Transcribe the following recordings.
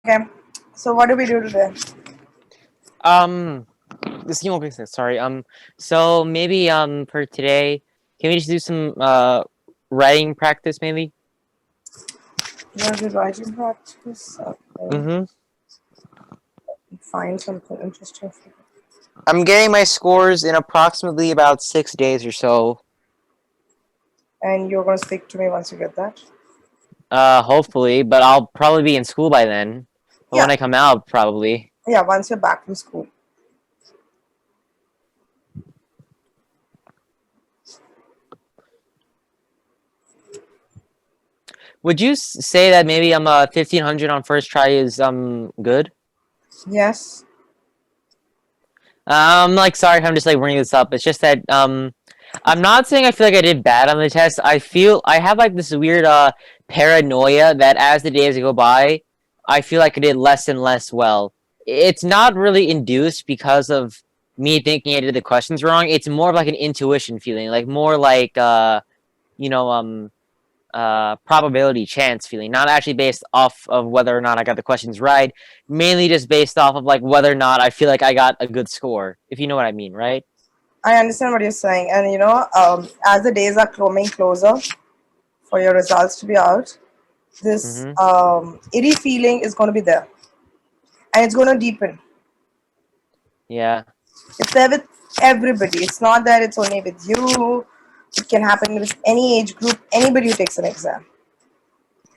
Okay, so what do we do today? Um, this you won't sorry. So maybe for today, can we just do some writing practice maybe? You want to do writing practice? Okay, Mm-hmm. find something interesting for you. I'm getting my scores in approximately about 6 days or so. And you're going to speak to me once you get that? Hopefully, but I'll probably be in school by then. But Yeah, when I come out, probably. yeah, once you're back from school. Would you say that maybe I'm 1500 on first try is good? Yes, Like sorry if I'm just like bringing this up. It's just that I'm not saying I feel like I did bad on the test. I feel I have like this weird paranoia that as the days go by, I feel like I did less and less well. It's not really induced because of me thinking I did the questions wrong. It's more of like an intuition feeling, like more like you know probability chance feeling, not actually based off of whether or not I got the questions right, mainly just based off of like whether or not I feel like I got a good score, if you know what I mean, right? I understand what you're saying. And as the days are coming closer for your results to be out, this Mm-hmm. eerie feeling is going to be there. And it's going to deepen. Yeah. It's there with everybody. It's not that it's only with you. It can happen with any age group, anybody who takes an exam.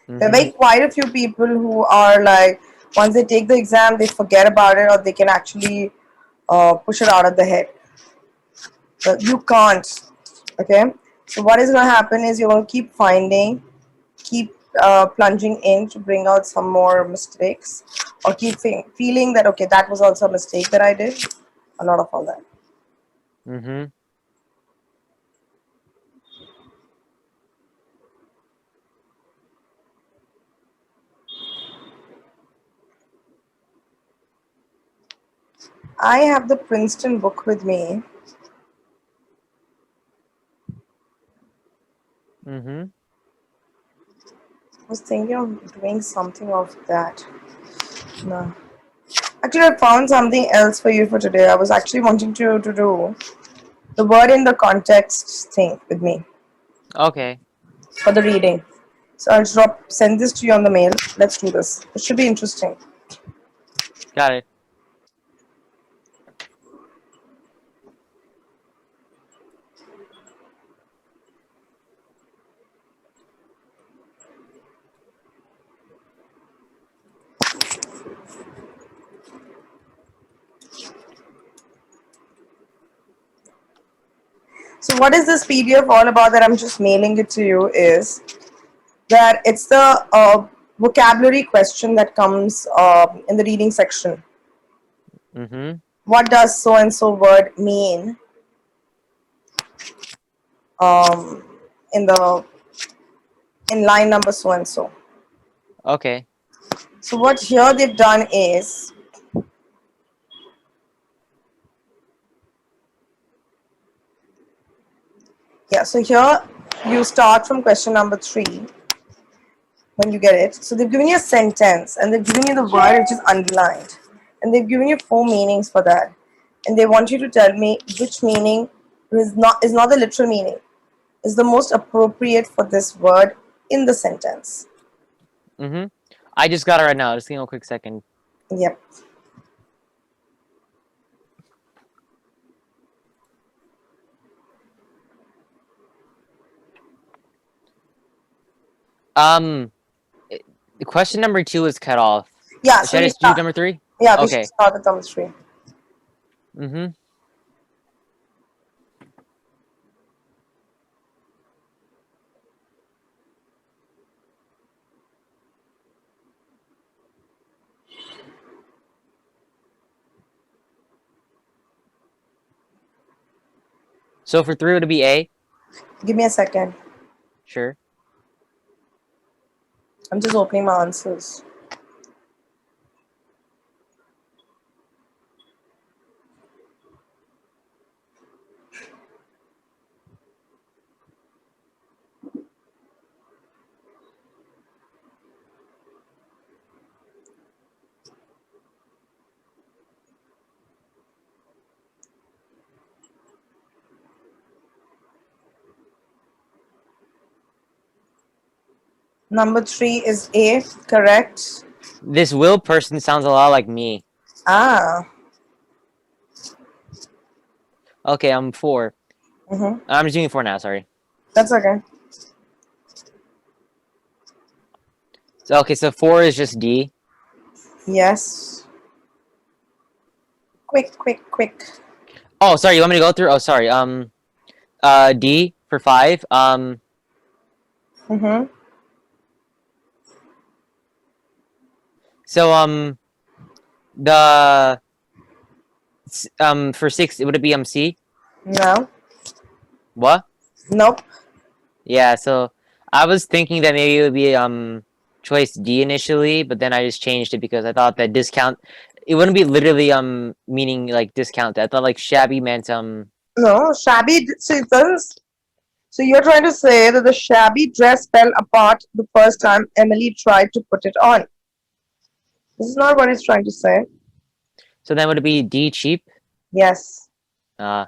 There are Mm-hmm. very quite a few people who are like, once they take the exam, they forget about it or they can actually push it out of the head. But you can't. Okay? So, what is going to happen is you're going to keep finding, keep plunging in to bring out some more mistakes, or keep feeling that, okay, that was also a mistake that I did. A lot of all that. Mm-hmm. I have the Princeton book with me. Mm-hmm. I was thinking of doing something of that. No. Actually, I found something else for you for today. I was actually wanting to do the word in the context thing with me Okay. for the reading. So I'll send this to you on the mail. Let's do this. It should be interesting. Got it. So what is this PDF all about that I'm just mailing it to you is that it's the vocabulary question that comes in the reading section. Mm-hmm. What does so and so word mean um, in the in line number so and so? Okay. So what here they've done is, yeah, so here you start from question number 3 when you get it. So they've given you a sentence and they've given you the word which is underlined. And they've given you 4 meanings for that. And they want you to tell me which meaning is not the literal meaning, is the most appropriate for this word in the sentence. Mm-hmm. I just got it right now. Just give me a quick second. Yep. Um, the question number 2 is cut off. Yeah, so Should I we just do start. number 3? Yeah, we should Okay. start with number 3. Mm-hmm. So for 3 would it be A? Give me a second. Sure. I'm just opening my answers. Number 3 is A. Correct. This Will person sounds a lot like me. Ah. Okay, I'm 4. Mm-hmm. I'm just doing 4 now. Sorry. That's okay. So okay, so 4 is just D. Yes. Quick, quick, quick. Oh, sorry. You want me to go through? Oh, sorry. D for 5. Mm-hmm. So the for 6, would it be C? No. What? Nope. Yeah. So I was thinking that maybe it would be choice D initially, but then I just changed it because I thought that discount. It wouldn't be literally meaning like discount. I thought like shabby meant No. Shabby. So it doesn't. So you're trying to say that the shabby dress fell apart the first time Emily tried to put it on. This is not what he's trying to say. So then would it be D cheap? Yes. Uh,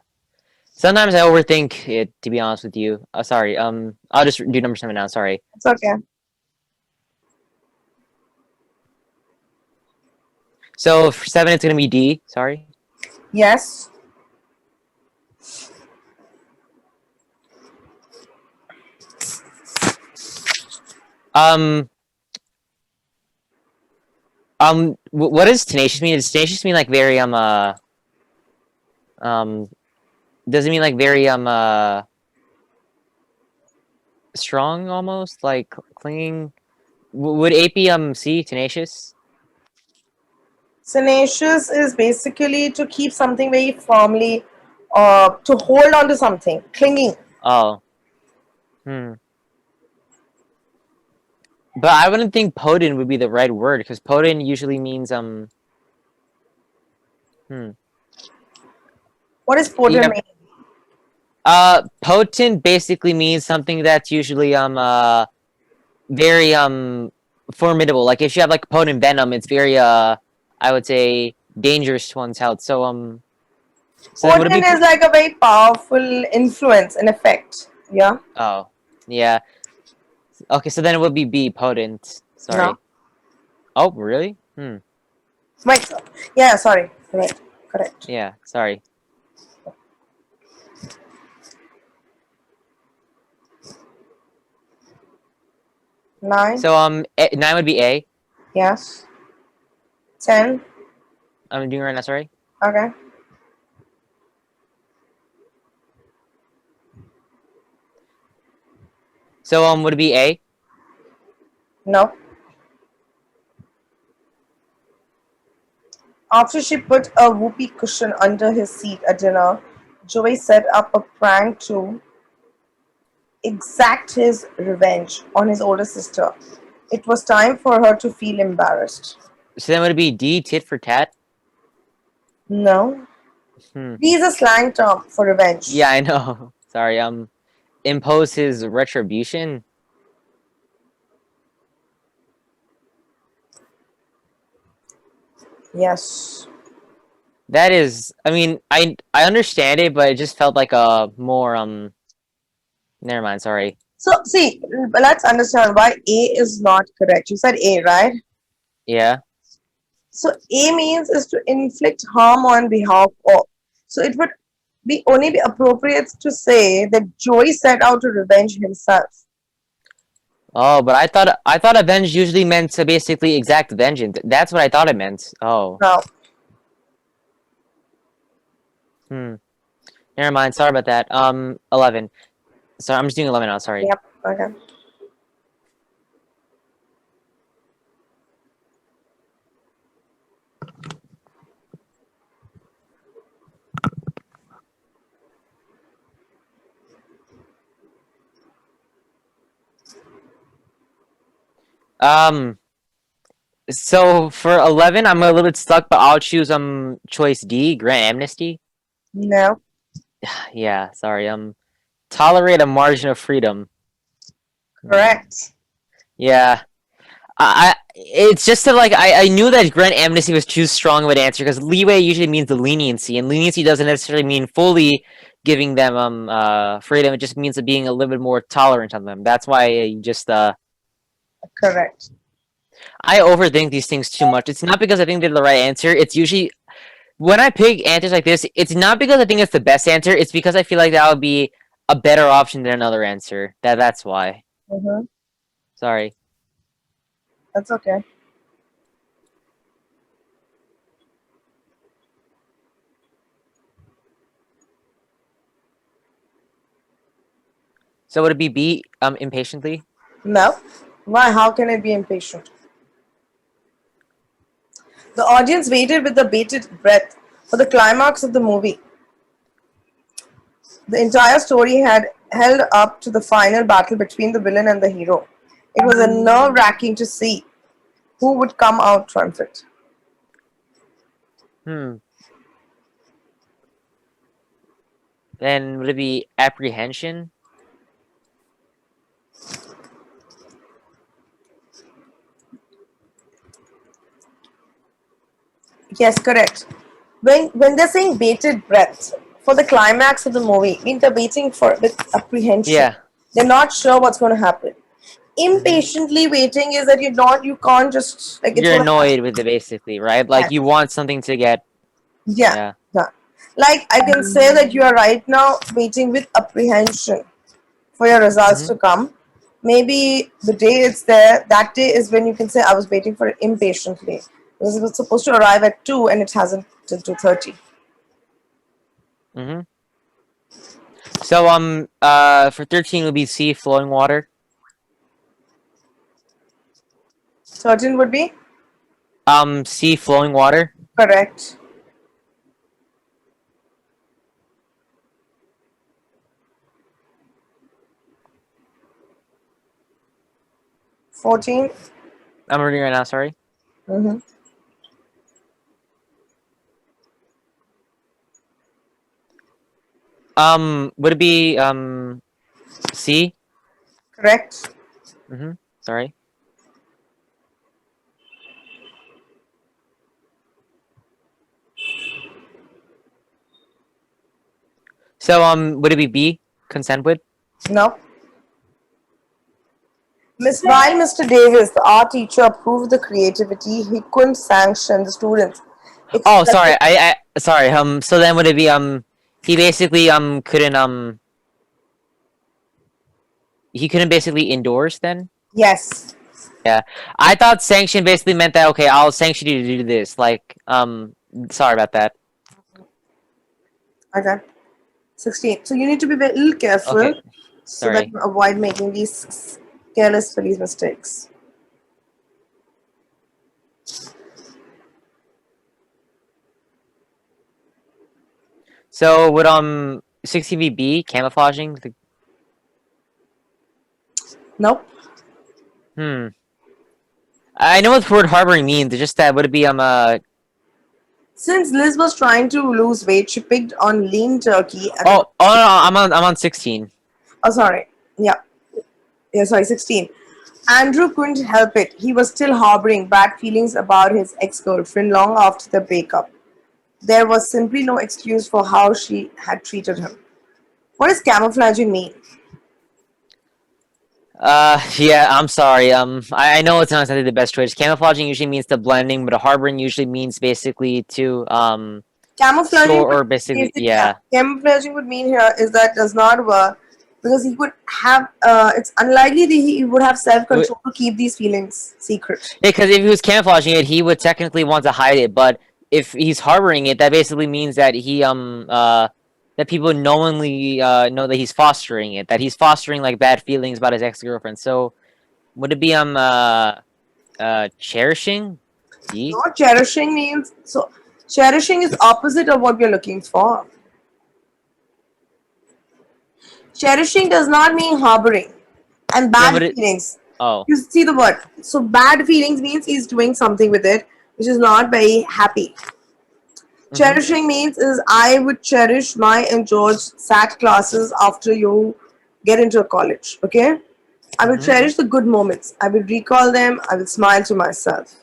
Sometimes I overthink it, to be honest with you. Sorry. I'll just do number 7 now. Sorry. It's okay. So for 7, it's gonna be D. Sorry. Yes. Um. What does tenacious mean? Does tenacious mean like very um? Does it mean like very strong almost like clinging? Would AP C tenacious? Tenacious is basically to keep something very firmly, to hold on to something, clinging. Oh. Hmm. But I wouldn't think potent would be the right word because potent usually means Hmm. What is potent Yeah. mean? Potent basically means something that's usually very formidable. Like if you have like potent venom, it's very I would say dangerous to one's health. So then would it Potent be is like a very powerful influence and effect. Yeah? oh yeah. Okay, so then it would be B potent. No. Sorry. Oh really? Wait. Yeah, sorry. Correct. Correct. Yeah, sorry. Nine. So 9 would be A. Yes. 10. I'm doing it right now, sorry. Okay. So would it be A? No. After she put a whoopee cushion under his seat at dinner, Joey set up a prank to exact his revenge on his older sister. It was time for her to feel embarrassed. So then would it be D tit for tat? No. Hmm. D is a slang term for revenge. Yeah, I know. Sorry. Impose his retribution. Yes. That is, I mean, I understand it, but it just felt like a more Never mind. Sorry. So, see, let's understand why A is not correct. You said A, right? Yeah. So, A means is to inflict harm on behalf of. So, it would be only be appropriate to say that Joey set out to revenge himself. Oh, but I thought avenge usually meant to basically exact vengeance. That's what I thought it meant. Oh. Now, Hmm. Never mind. Sorry about that. 11. Sorry, I'm just doing 11 now. Sorry. yep, okay. Um. So for 11, I'm a little bit stuck, but I'll choose choice D, grant amnesty. No, Yeah. Sorry. Tolerate a margin of freedom. correct. Yeah. It's just that like I knew that grant amnesty was too strong of an answer because leeway usually means the leniency, and leniency doesn't necessarily mean fully giving them freedom. It just means being a little bit more tolerant on them. That's why I just Correct. I overthink these things too much. It's not because I think they're the right answer. It's usually when I pick answers like this, it's not because I think it's the best answer. It's because I feel like that would be a better option than another answer. That's why. Mm-hmm. Sorry. That's okay. So would it be B? Impatiently. No. Why? How can I be impatient? The audience waited with the bated breath for the climax of the movie. The entire story had held up to the final battle between the villain and the hero. It was a nerve wracking to see who would come out triumphant. Hmm. Then would it be apprehension? Yes, correct. When they're saying bated breath for the climax of the movie, means they're waiting for with apprehension. Yeah. They're not sure what's going to happen. Hmm. Impatiently waiting is that you can't just like it's You're going to happen. annoyed with it, basically, right? Like you Yes. want something to get. Yeah, Yeah. yeah. Like I can say that you are right now waiting with apprehension for your results Hmm. to come. Maybe the day it's there, that day is when you can say I was waiting for it impatiently. Because it was supposed to arrive at 2 and it hasn't till 2:30. Hmm. So for 13 would be C, flowing water. Certain would be C, flowing water. correct. 14. I'm reading right now. Sorry. Mm-hmm. Would it be C? Correct. Mm-hmm. Sorry. So would it be B? Consent with? No. While Mr. Davis, the art teacher, approved the creativity, he couldn't sanction the students. Oh, sorry. Expressing I sorry. So then would it be he basically couldn't he couldn't basically endorse then? yes. Yeah. I thought sanction basically meant that okay, I'll sanction you to do this. Like sorry about that. Okay. 16. So you need to be a little careful Okay. so that Sorry. you avoid making these careless silly mistakes. So would 16 be B, camouflaging? Nope. Hmm. I know what the word harboring means. It's just that would it be Since Liz was trying to lose weight, she picked on lean turkey at the. oh no, I'm on 16. Oh, sorry. Yeah. Yeah, sorry, 16. Andrew couldn't help it. He was still harboring bad feelings about his ex girlfriend long after the breakup. There was simply no excuse for how she had treated him. What does camouflaging mean? Yeah, I'm sorry. I know it's not exactly the best choice. Camouflaging usually means the blending, but a harboring usually means basically to Camouflaging store would or basically basic yeah. camouflaging would mean here is that does not work because he would have it's unlikely that he would have self It would, control to keep these feelings secret. because if he was camouflaging it, he would technically want to hide it. But if he's harboring it, that basically means that he that people knowingly know that he's fostering it, that he's fostering like bad feelings about his ex girlfriend. So would it be cherishing? D. Not cherishing means so cherishing is opposite of what we're looking for. Cherishing does not mean harboring and Then bad would it? feelings. Oh. You see the word. So bad feelings means he's doing something with it which is not very happy. Mm-hmm. Cherishing means is I would cherish my and George SAT classes after you get into a college. Okay? I will Mm-hmm. cherish the good moments. I will recall them. I will smile to myself.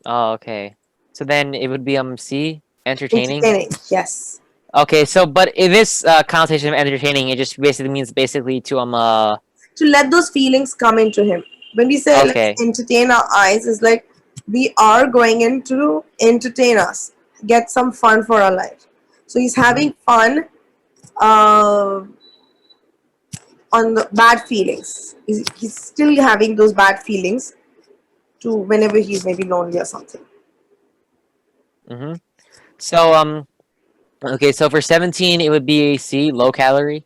Oh, okay. So then it would be C, entertaining. Entertaining. Yes. Okay, so but in this connotation of entertaining, it just basically means basically to To let those feelings come into him. When we say let's Okay. entertain our eyes, it's like we are going in to entertain us, get some fun for our life. So he's Mm-hmm. having fun uh, on the bad feelings. He's still having those bad feelings to whenever he's maybe lonely or something. Mm-hmm. So okay, so for 17 it would be C, low calorie.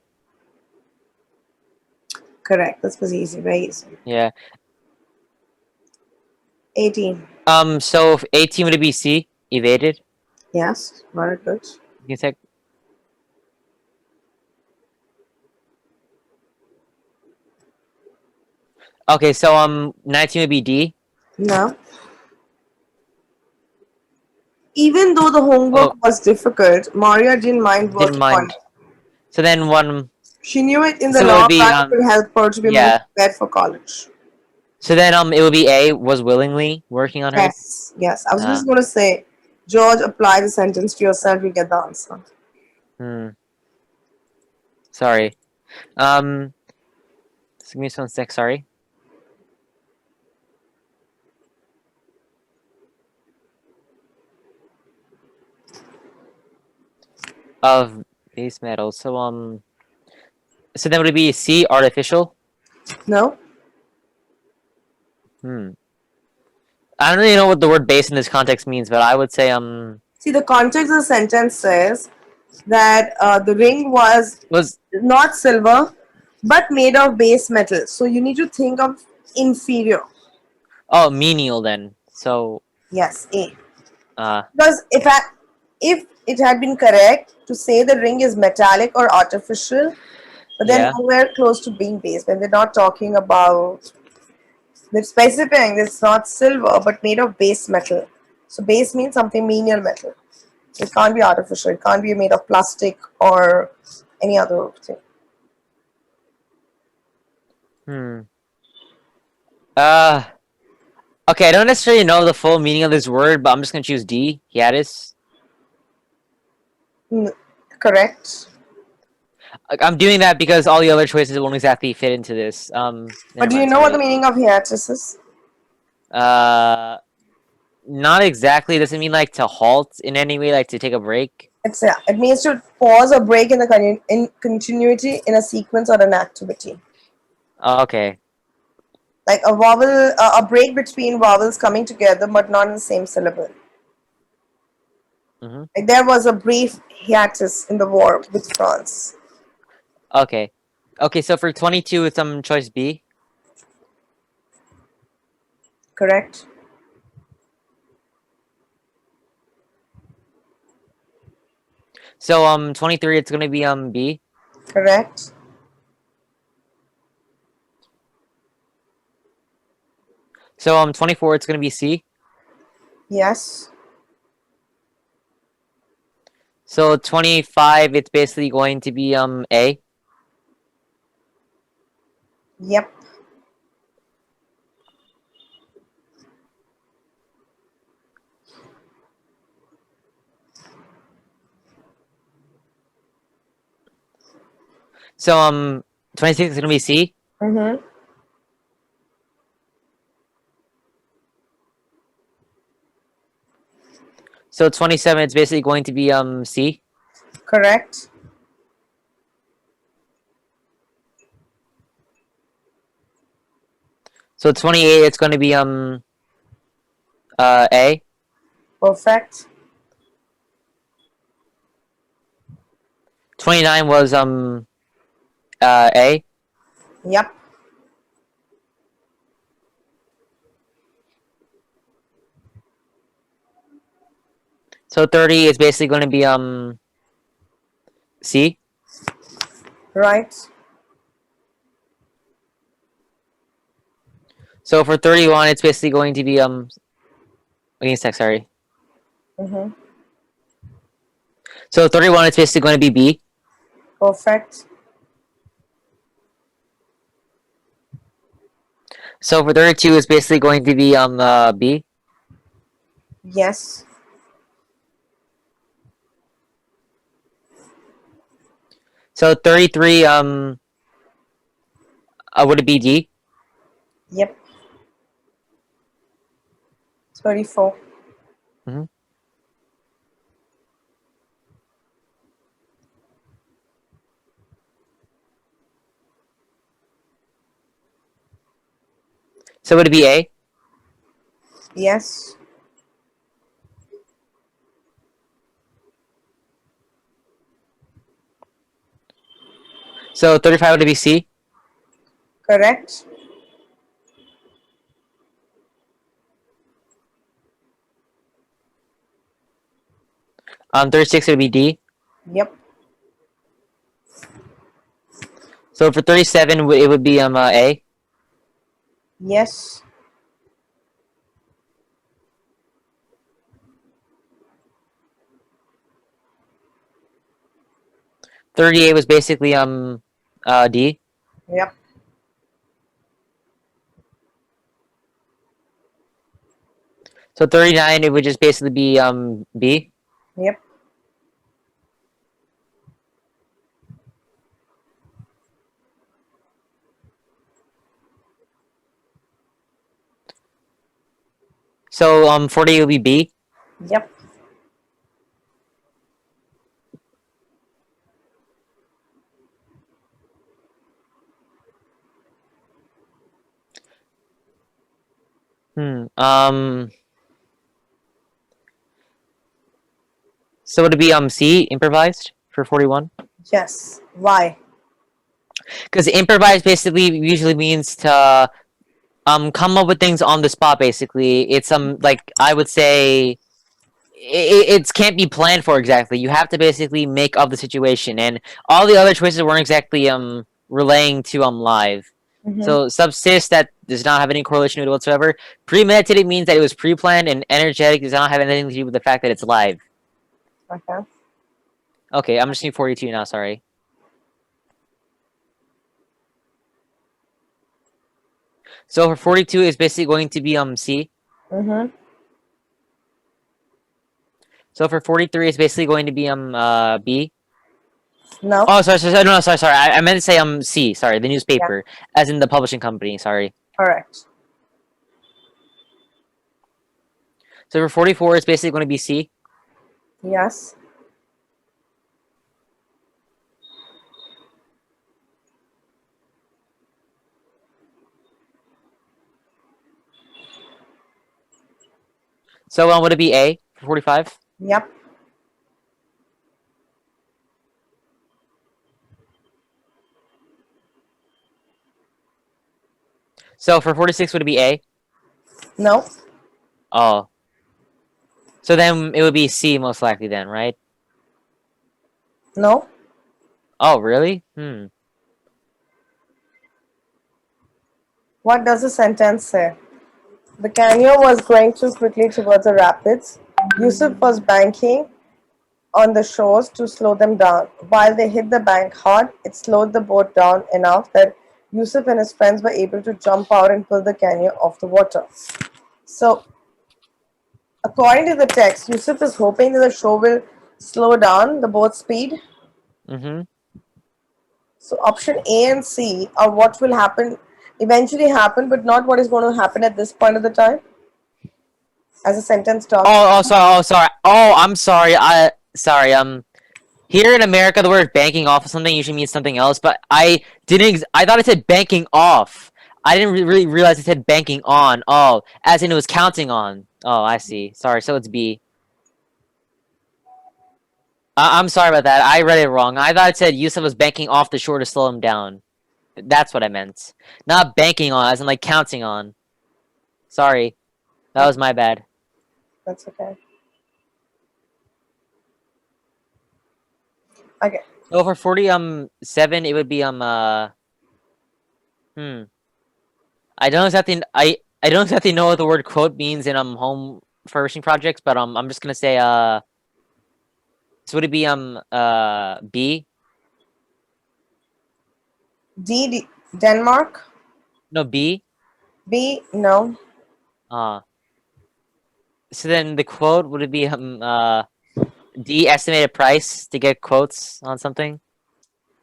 Correct. This was easy, very easy. Yeah. 18. So if 18 would it be C, evaded? Yes, very good. You think? Okay, so 19 would be D. No. Even though the Oh, homework was difficult, Maria didn't mind didn't working on mind. it. So then one, She knew it in the so it long would be run would help her to be more yeah. prepared for college. So then it would be A, was willingly working on her. Yes, yes. I was Uh, just going to say, George, apply the sentence to yourself, you get the answer. hmm. Sorry. Um, just give me one sec. Sorry. Of base metals. So so then would it be C, artificial? No? Hmm. I don't really know what the word base in this context means, but I would say See, the context of the sentence says that the ring was was not silver but made of base metal. So you need to think of inferior. oh menial then. So Yes, A. uh Because if it had been correct to say the ring is metallic or artificial, but then yeah. nowhere close to being base. When they're not talking about, they're specifying it's not silver but made of base metal. So base means something menial metal. So it can't be artificial. It can't be made of plastic or any other thing. Hmm. Uh okay, I don't necessarily know the full meaning of this word, but I'm just gonna choose D, hiatus. Mm, correct. Like, I'm doing that because all the other choices won't exactly fit into this. But Never do you mind, know what the sorry. meaning of hiatus is? Uh Not exactly. Does it mean like to halt in any way, like to take a break? It means to pause or break in the in continuity in a sequence or an activity. Okay. Like a break between vowels coming together but not in the same syllable. Mm-hmm. Like there was a brief hiatus in the war with France. Okay. Okay, so for 22, it's choice B. Correct? So 23, it's gonna be B. Correct? So 24, it's gonna be C. Yes. So 25, it's basically going to be A. Yep. So 26 is gonna be C. Mm-hmm. So 27, it's basically going to be C. Correct? So 28, it's going to be A. Perfect? 29 was A. Yep. So 30 is basically going to be C. Right? So for 31, it's basically going to be against tech, sorry. Mm-hmm. So 31, it's basically going to be B. Perfect? So for 32, it's basically going to be B. Yes. So 33, would it be D? Yep. 34. Hmm. So would it be A? Yes. So 35 would it be C? Correct. 36 would be D. Yep. So for 37, it would be A. Yes. 38 was basically D. Yep. So 39, it would just basically be B. Yep. So 40 would be B. Yep. Hmm. So would it be C, improvised for 41? Yes. Why? Because improvised basically usually means to come up with things on the spot. Basically, it's like I would say it can't be planned for exactly. You have to basically make up the situation, and all the other choices weren't exactly relaying to live. Mm-hmm. So subsist that does not have any correlation with it whatsoever. Premeditated means that it was pre-planned, and energetic does not have anything to do with the fact that it's live. Okay. Okay, I'm just seeing 42 now. Sorry. So for 42 is basically going to be C. Mm-hmm. So for 43 is basically going to be B. No. Oh, sorry, no, sorry. I meant to say C. Sorry, the Yeah. newspaper, as in the publishing company. Sorry. Correct. So for 44, it's basically going to be C. Yes. So would it be A for 45? Yep. So for 46, would it be A? No. Oh, so then it would be C most likely then, right? No. Oh, really? Hmm. What does the sentence say? The canyon was going too quickly towards the rapids. Yusuf was banking on the shores to slow them down. While they hit the bank hard, it slowed the boat down enough that Yusuf and his friends were able to jump out and pull the canyon off the water. So, according to the text, Yusuf is hoping that the shore will slow down the boat's speed. Mm-hmm. So, option A and C are what will happen, eventually happen, but not what is going to happen at this point of the time, as the sentence talks. Sorry. Oh, I'm sorry. Sorry. Here in America, the word banking off of something usually means something else, but I didn't. I thought it said banking off. I didn't really realize it said banking on. Oh, as in it was counting on. Oh, I see. Sorry. So it's B. I'm sorry about that. I read it wrong. I thought it said Yusuf was banking off the shore to slow him down. That's what I meant. Not banking on, as in like counting on. Sorry. That was my bad. That's okay. Okay. So for 40 7, it would be hmm. I don't exactly know what the word quote means in home furnishing projects, but I'm just gonna say so would it be B? Denmark. No, B. B, no. Uh so then the quote would it be D, estimated price to get quotes on something?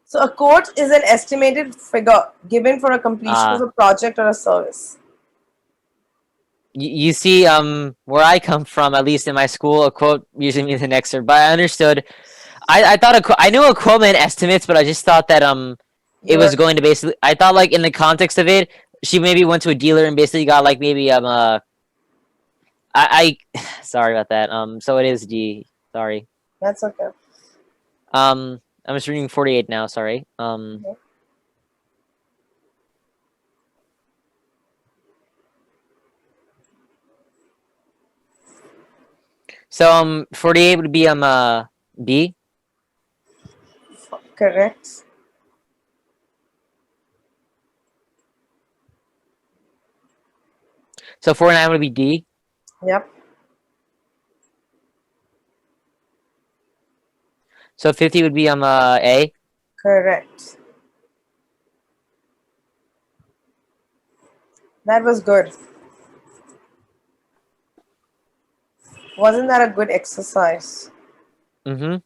So a quote is an estimated figure given for a completion of Uh a project or a service. you see, where I come from, at least in my school, a quote usually means an excerpt. But I understood. I thought I knew a quote meant estimates, but I just thought that it You're was going to basically. I thought like in the context of it, she maybe went to a dealer and basically got like maybe sorry about that. So it is D. Sorry. that's okay. I'm just reading 48 now. Sorry. Mhm. So 48 would be B. Correct. So 49 would be D. Yep. So 50 would be A. Correct. That was good. Wasn't that a good exercise? Mm-hmm.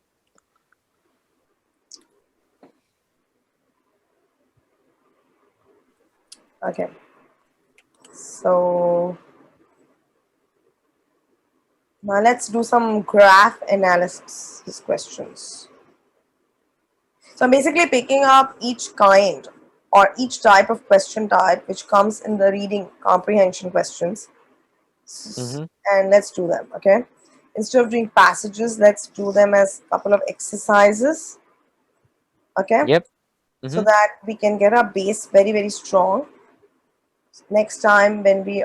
Okay. So now let's do some graph analysis questions. So I'm basically picking up each kind or each type of question type which comes in the reading comprehension questions. Mm-hmm. And let's do them, okay? Instead of doing passages, let's do them as a couple of exercises, okay? Yep. So Mm-hmm. that we can get our base very, very strong. Next time when we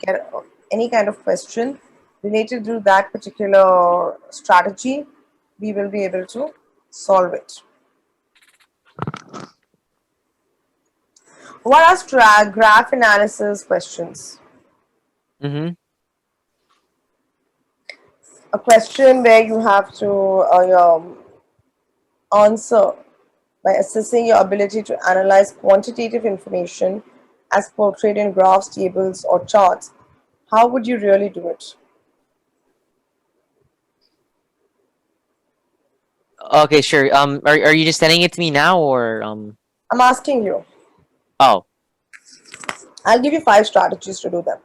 get any kind of question related to that particular strategy, we will be able to solve it. What are graph analysis questions? Mm-hmm. A question where you have to answer by assessing your ability to analyze quantitative information as portrayed in graphs, tables, or charts. How would you really do it? Okay, sure. Are you just sending it to me now or I'm asking you. Oh, I'll give you 5 strategies to do them.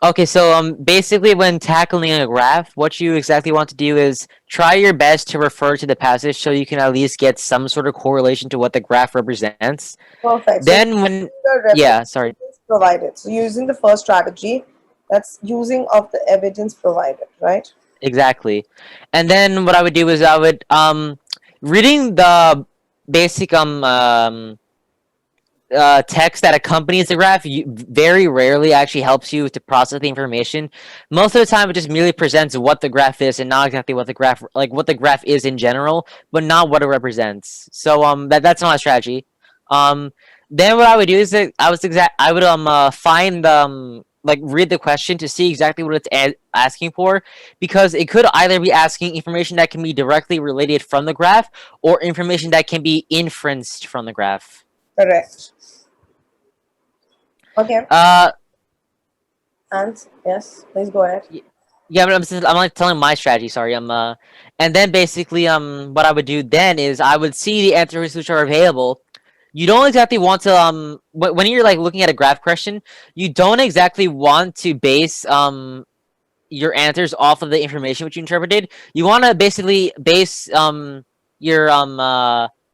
okay. So basically, when tackling a graph, what you exactly want to do is try your best to refer to the passage so you can at least get some sort of correlation to what the graph represents. Perfect. So Then when the yeah, sorry. evidence provided. So using the first strategy, that's using of the evidence provided, right? Exactly. And then what I would do is I would reading the basic text that accompanies the graph very rarely actually helps you to process the information. Most of the time, it just merely presents what the graph is and not exactly what the graph like what the graph is in general, but not what it represents. So that's not a strategy. Um, then what I would do is that I would find like read the question to see exactly what it's asking for, because it could either be asking information that can be directly related from the graph or information that can be inferenced from the graph. Correct. Okay. Uh, And yes, please go ahead. yeah, but I'm like telling my strategy. Sorry, and then basically, what I would do then is I would see the answers which are available. You don't exactly want to when you're like looking at a graph question, you don't exactly want to base your answers off of the information which you interpreted. You want to basically base your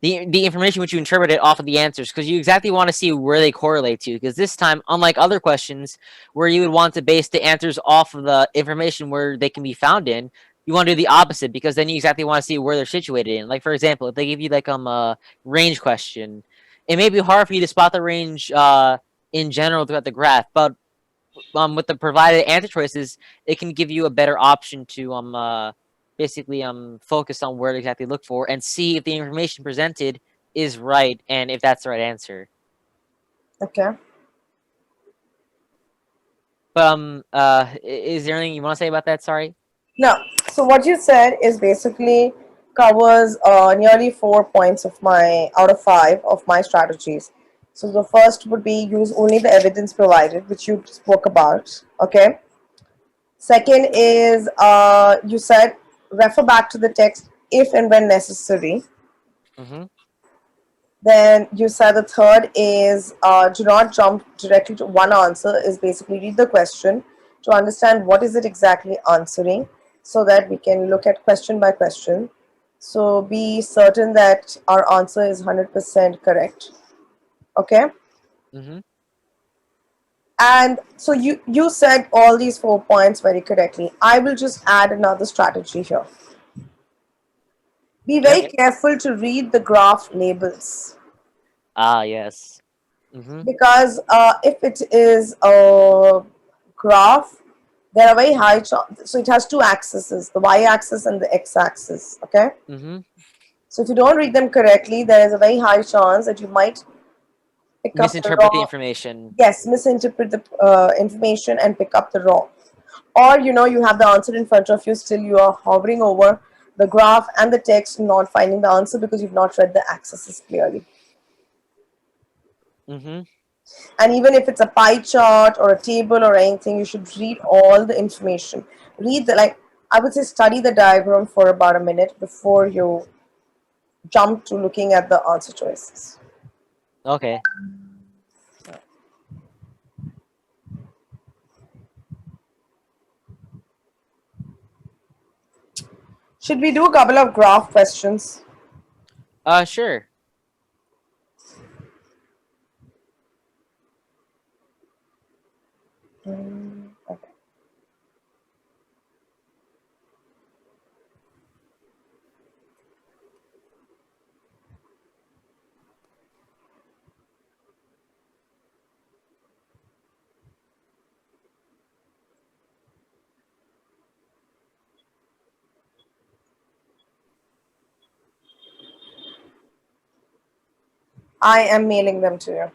the information which you interpreted off of the answers, because you exactly want to see where they correlate to. Because this time, unlike other questions where you would want to base the answers off of the information where they can be found in, you want to do the opposite, because then you exactly want to see where they're situated in. Like for example, if they give you like a range question, it may be hard for you to spot the range in general throughout the graph, but with the provided answer choices, it can give you a better option to basically focus on where to exactly look for and see if the information presented is right and if that's the right answer. Okay. But is there anything you want to say about that? Sorry. Now, so what you said is basically covers nearly 4 points of my out of 5 of my strategies. So the first would be use only the evidence provided, which you spoke about. Okay. Second is you said refer back to the text if and when necessary. Mm-hmm. Then you said the third is do not jump directly to one answer, is basically read the question to understand what is it exactly answering so that we can look at question by question. So be certain that our answer is 100% correct. Okay. Mm-hmm. And so you said all these 4 points very correctly. I will just add another strategy here. Be very Okay. careful to read the graph labels, Ah, yes. Mm-hmm. because if it is a graph, there are very high so it has two axes, the y-axis and the x-axis. Okay, Mm-hmm. so if you don't read them correctly, there is a very high chance that you might pick up the Misinterpret the wrong, information. yes, misinterpret the information and pick up the wrong, or you have the answer in front of you, still you are hovering over the graph and the text, not finding the answer because you've not read the axes clearly. Mm-hmm. And even if it's a pie chart or a table or anything, you should read all the information. Read the, like, I would say, study the diagram for about a minute before you jump to looking at the answer choices. Okay. Should we do a couple of graph questions? Sure. Okay. I am mailing them to you.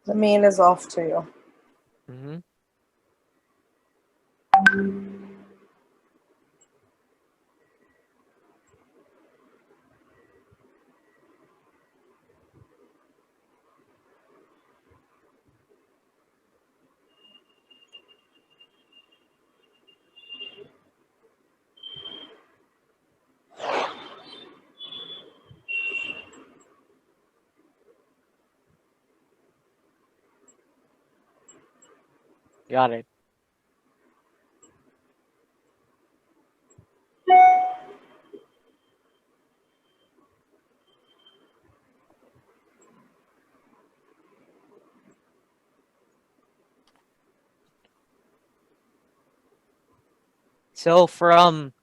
The mail is off to you. Mm-hmm. Got it. So from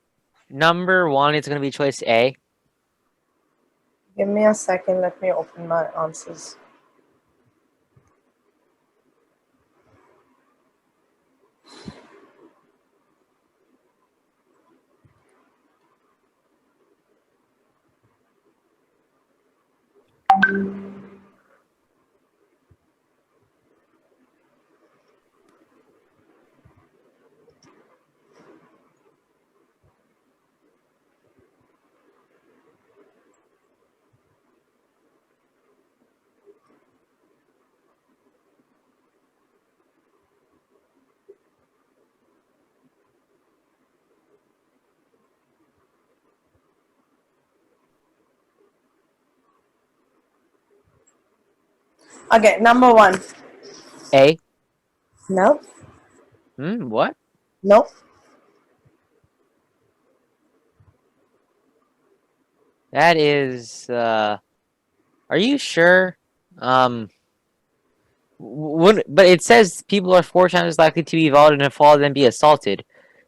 number one, it's gonna be choice A. Give me a second. Let me open my answers. Okay, number one. A. No, What? no. That is. Are you sure? Um. But it says people are 4 times likely to be involved in a fall than be assaulted,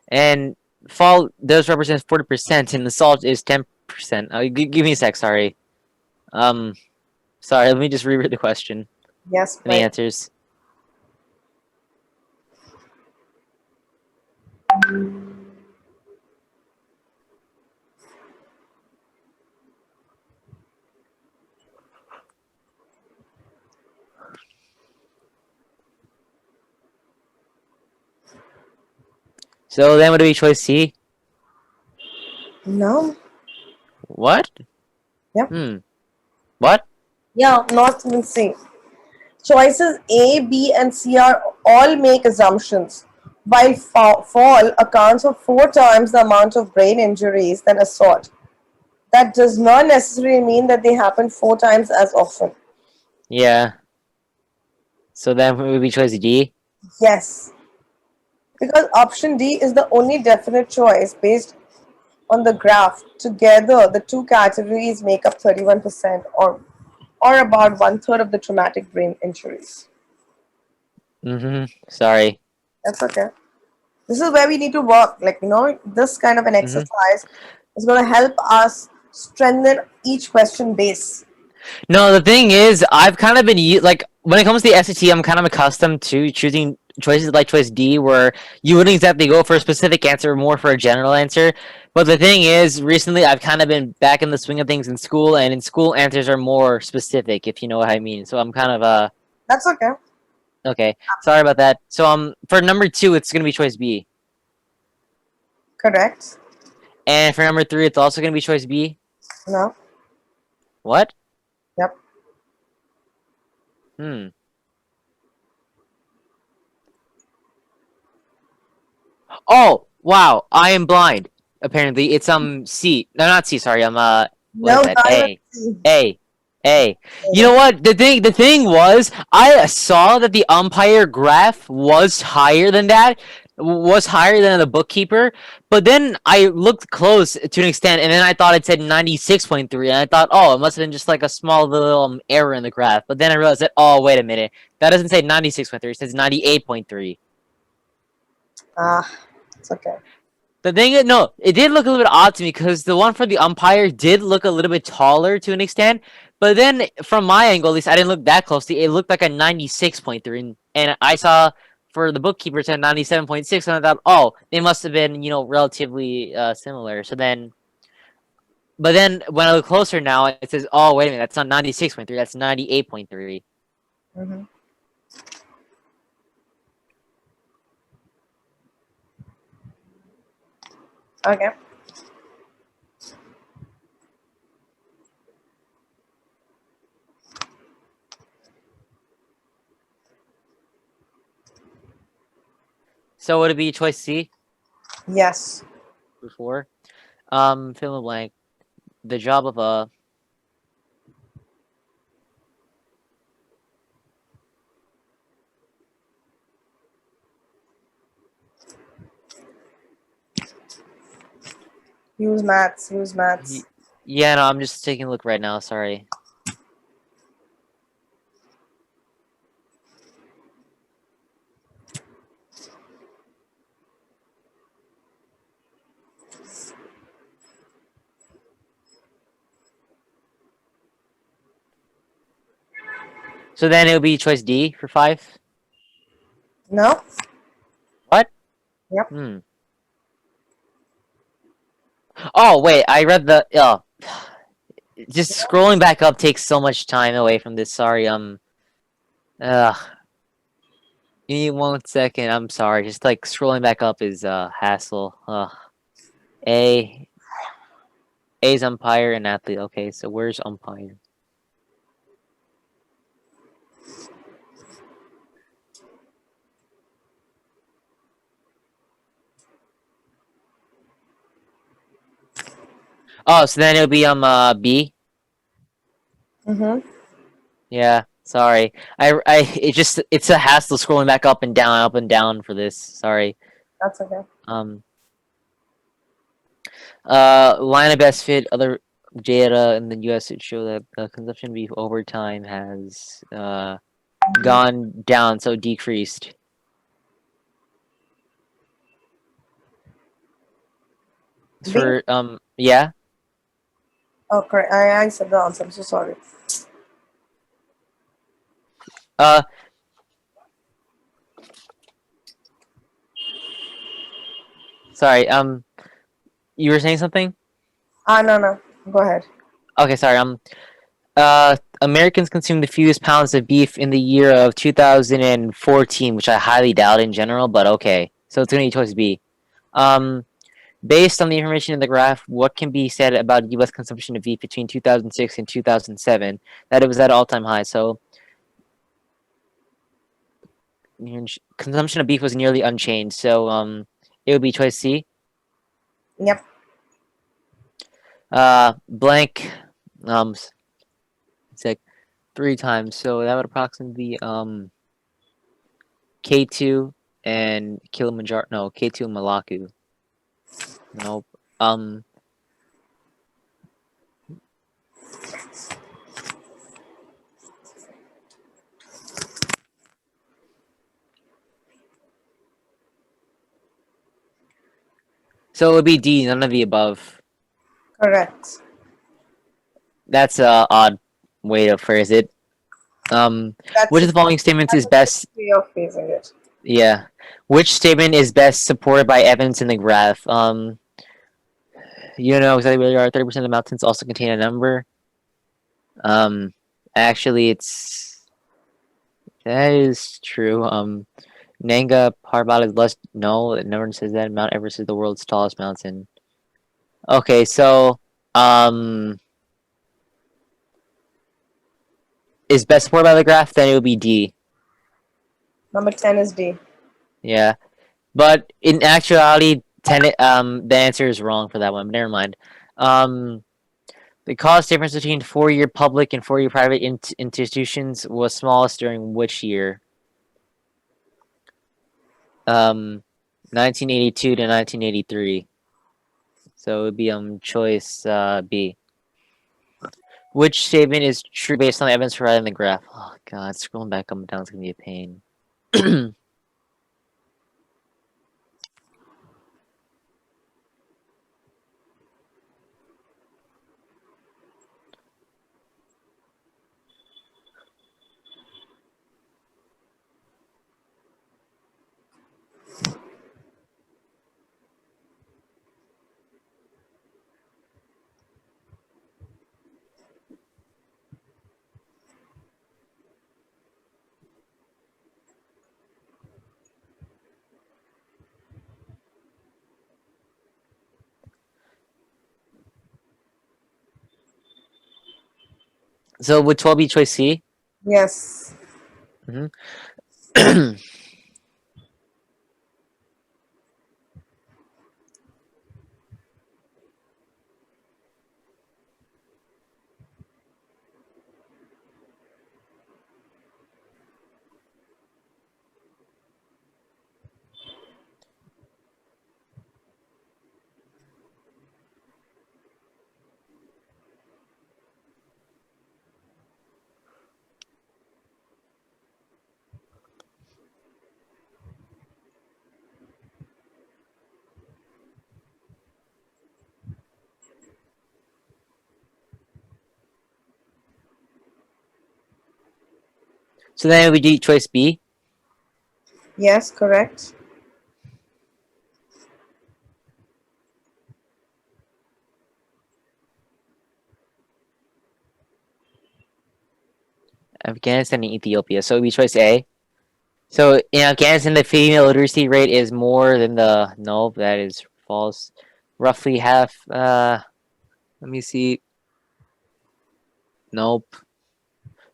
and fall does represent 40%, and assault is 10%. percent. Give me a sec. Sorry. Sorry. Let me just reread the question Yes, and the right. answers. So then, would it be choice C? No. What? Yep. Hmm. What? Yeah, not even C. Choices A, B, and C are all make assumptions, while fall accounts for 4 times the amount of brain injuries than assault. That does not necessarily mean that they happen 4 times as often. Yeah. So then, would it be choice D? Yes, because option D is the only definite choice based on the graph. Together, the two categories make up 31% or about one third of the traumatic brain injuries. Mm-hmm. Sorry. That's okay. This is where we need to work. Like, this kind of an Mm-hmm. exercise is going to help us strengthen each question base. No, the thing is, I've kind of been like when it comes to the SAT, I'm kind of accustomed to choosing choices like choice D, where you wouldn't exactly go for a specific answer, more for a general answer. But the thing is, recently I've kind of been back in the swing of things in school, and in school answers are more specific, if you know what I mean. So I'm kind of That's okay. okay. Sorry about that. So for number two, it's gonna be choice B, Correct. and for number three, it's also gonna be choice B. No. What? Yep. Hmm. Oh, wow, I am blind. Apparently, it's C. No, not C. Sorry, what is No, that? not even A, C. A, A. You know what? The thing was, I saw that the umpire graph was higher than that, was higher than the bookkeeper. But then I looked close to an extent, and then I thought it said 96.3, and I thought, oh, it must have been just like a small little error in the graph. But then I realized that, oh, wait a minute, that doesn't say 96.3. It says 98.3. Ah, it's okay. The thing is, no, it did look a little bit odd to me because the one for the umpire did look a little bit taller to an extent. But then, from my angle, at least, I didn't look that closely. It looked like a 96.3, and I saw for the bookkeeper it said 97.6, and I thought, oh, they must have been, relatively similar. But then when I look closer now, it says, oh, wait a minute, that's not 96.3, that's 98.3. Hmm. Okay. So would it be choice C Yes. before? Fill in the blank. The job of a Use maths. Use maths. yeah, no, I'm just taking a look right now. Sorry. So then it would be choice D for 5. No. What? Yep. Hmm. Oh wait, I read the. Oh, just scrolling back up takes so much time away from this. Sorry. Ugh. Give me 1 second. I'm sorry. Just like scrolling back up is hassle. Ugh. A. A's umpire and athlete. Okay, so where's umpire? Oh, so then it'll be B. Mm-hmm. Yeah. Sorry. It's a hassle scrolling back up and down for this. Sorry. That's okay. Um. Line of best fit other data in the U.S. should show that consumption of beef over time has gone down, so decreased. B. For yeah, Oh, correct. I said the answer. I'm so sorry. Uh, sorry. You were saying something? No, no. Go ahead. Okay, sorry. Americans consumed the fewest pounds of beef in the year of 2014, which I highly doubt in general, but okay. So it's gonna be choice B. Um, Based on the information in the graph, what can be said about U.S. consumption of beef between 2006 and 2007? That it was at all-time high. So consumption of beef was nearly unchanged. So it would be choice C. Yep. Blank. It's like three times. So that would approximately be K2 and Kilimanjaro. No, K2 and Malaku. Nope. Um, so it would be D, none of the above. Correct. That's a odd way to phrase it. That's Which of the just following statements that's is a good best? way of phrasing it. Yeah. Which statement is best supported by evidence in the graph? You know exactly where they are. 30% of the mountains also contain a number. Um, actually, that is true. Nanga Parbat is less. No, it never says that. Mount Everest is the world's tallest mountain. Okay, so um, is best supported by the graph? Then it would be D. Number 10 is D. Yeah, but in actuality, the answer is wrong for that one. But never mind. Um, the cost difference between four-year public and four-year private institutions was smallest during which year? Um, 1982 to 1983. So it would be choice B. Which statement is true based on the evidence provided in the graph? Oh god, scrolling back up and down is gonna be a pain. So would 12 be choice C? Yes. Hmm. So then it would be choice B. Yes, correct. Afghanistan and Ethiopia. So it would be choice A. So in Afghanistan, the female literacy rate is more than the. Nope, that is false. Roughly half. Let me see. Nope.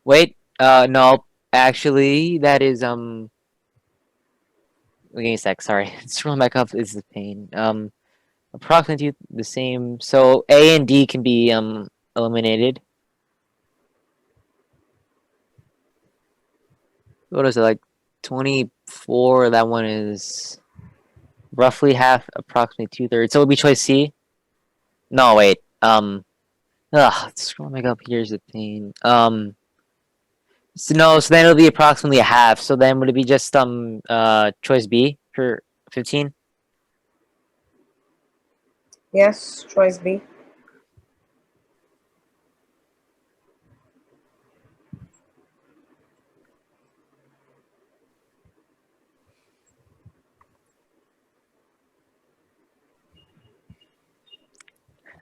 Wait. Nope. Actually, that is Give me a sec. Sorry, scrolling back up is the pain. Approximately the same. So A and D can be eliminated. What is it like? 24. That one is roughly half, approximately two-thirds. So it would be choice C. No, wait. Scrolling back up here's the pain. So no, so then it'll be approximately a half. So then would it be just choice B for 15? Yes, choice B.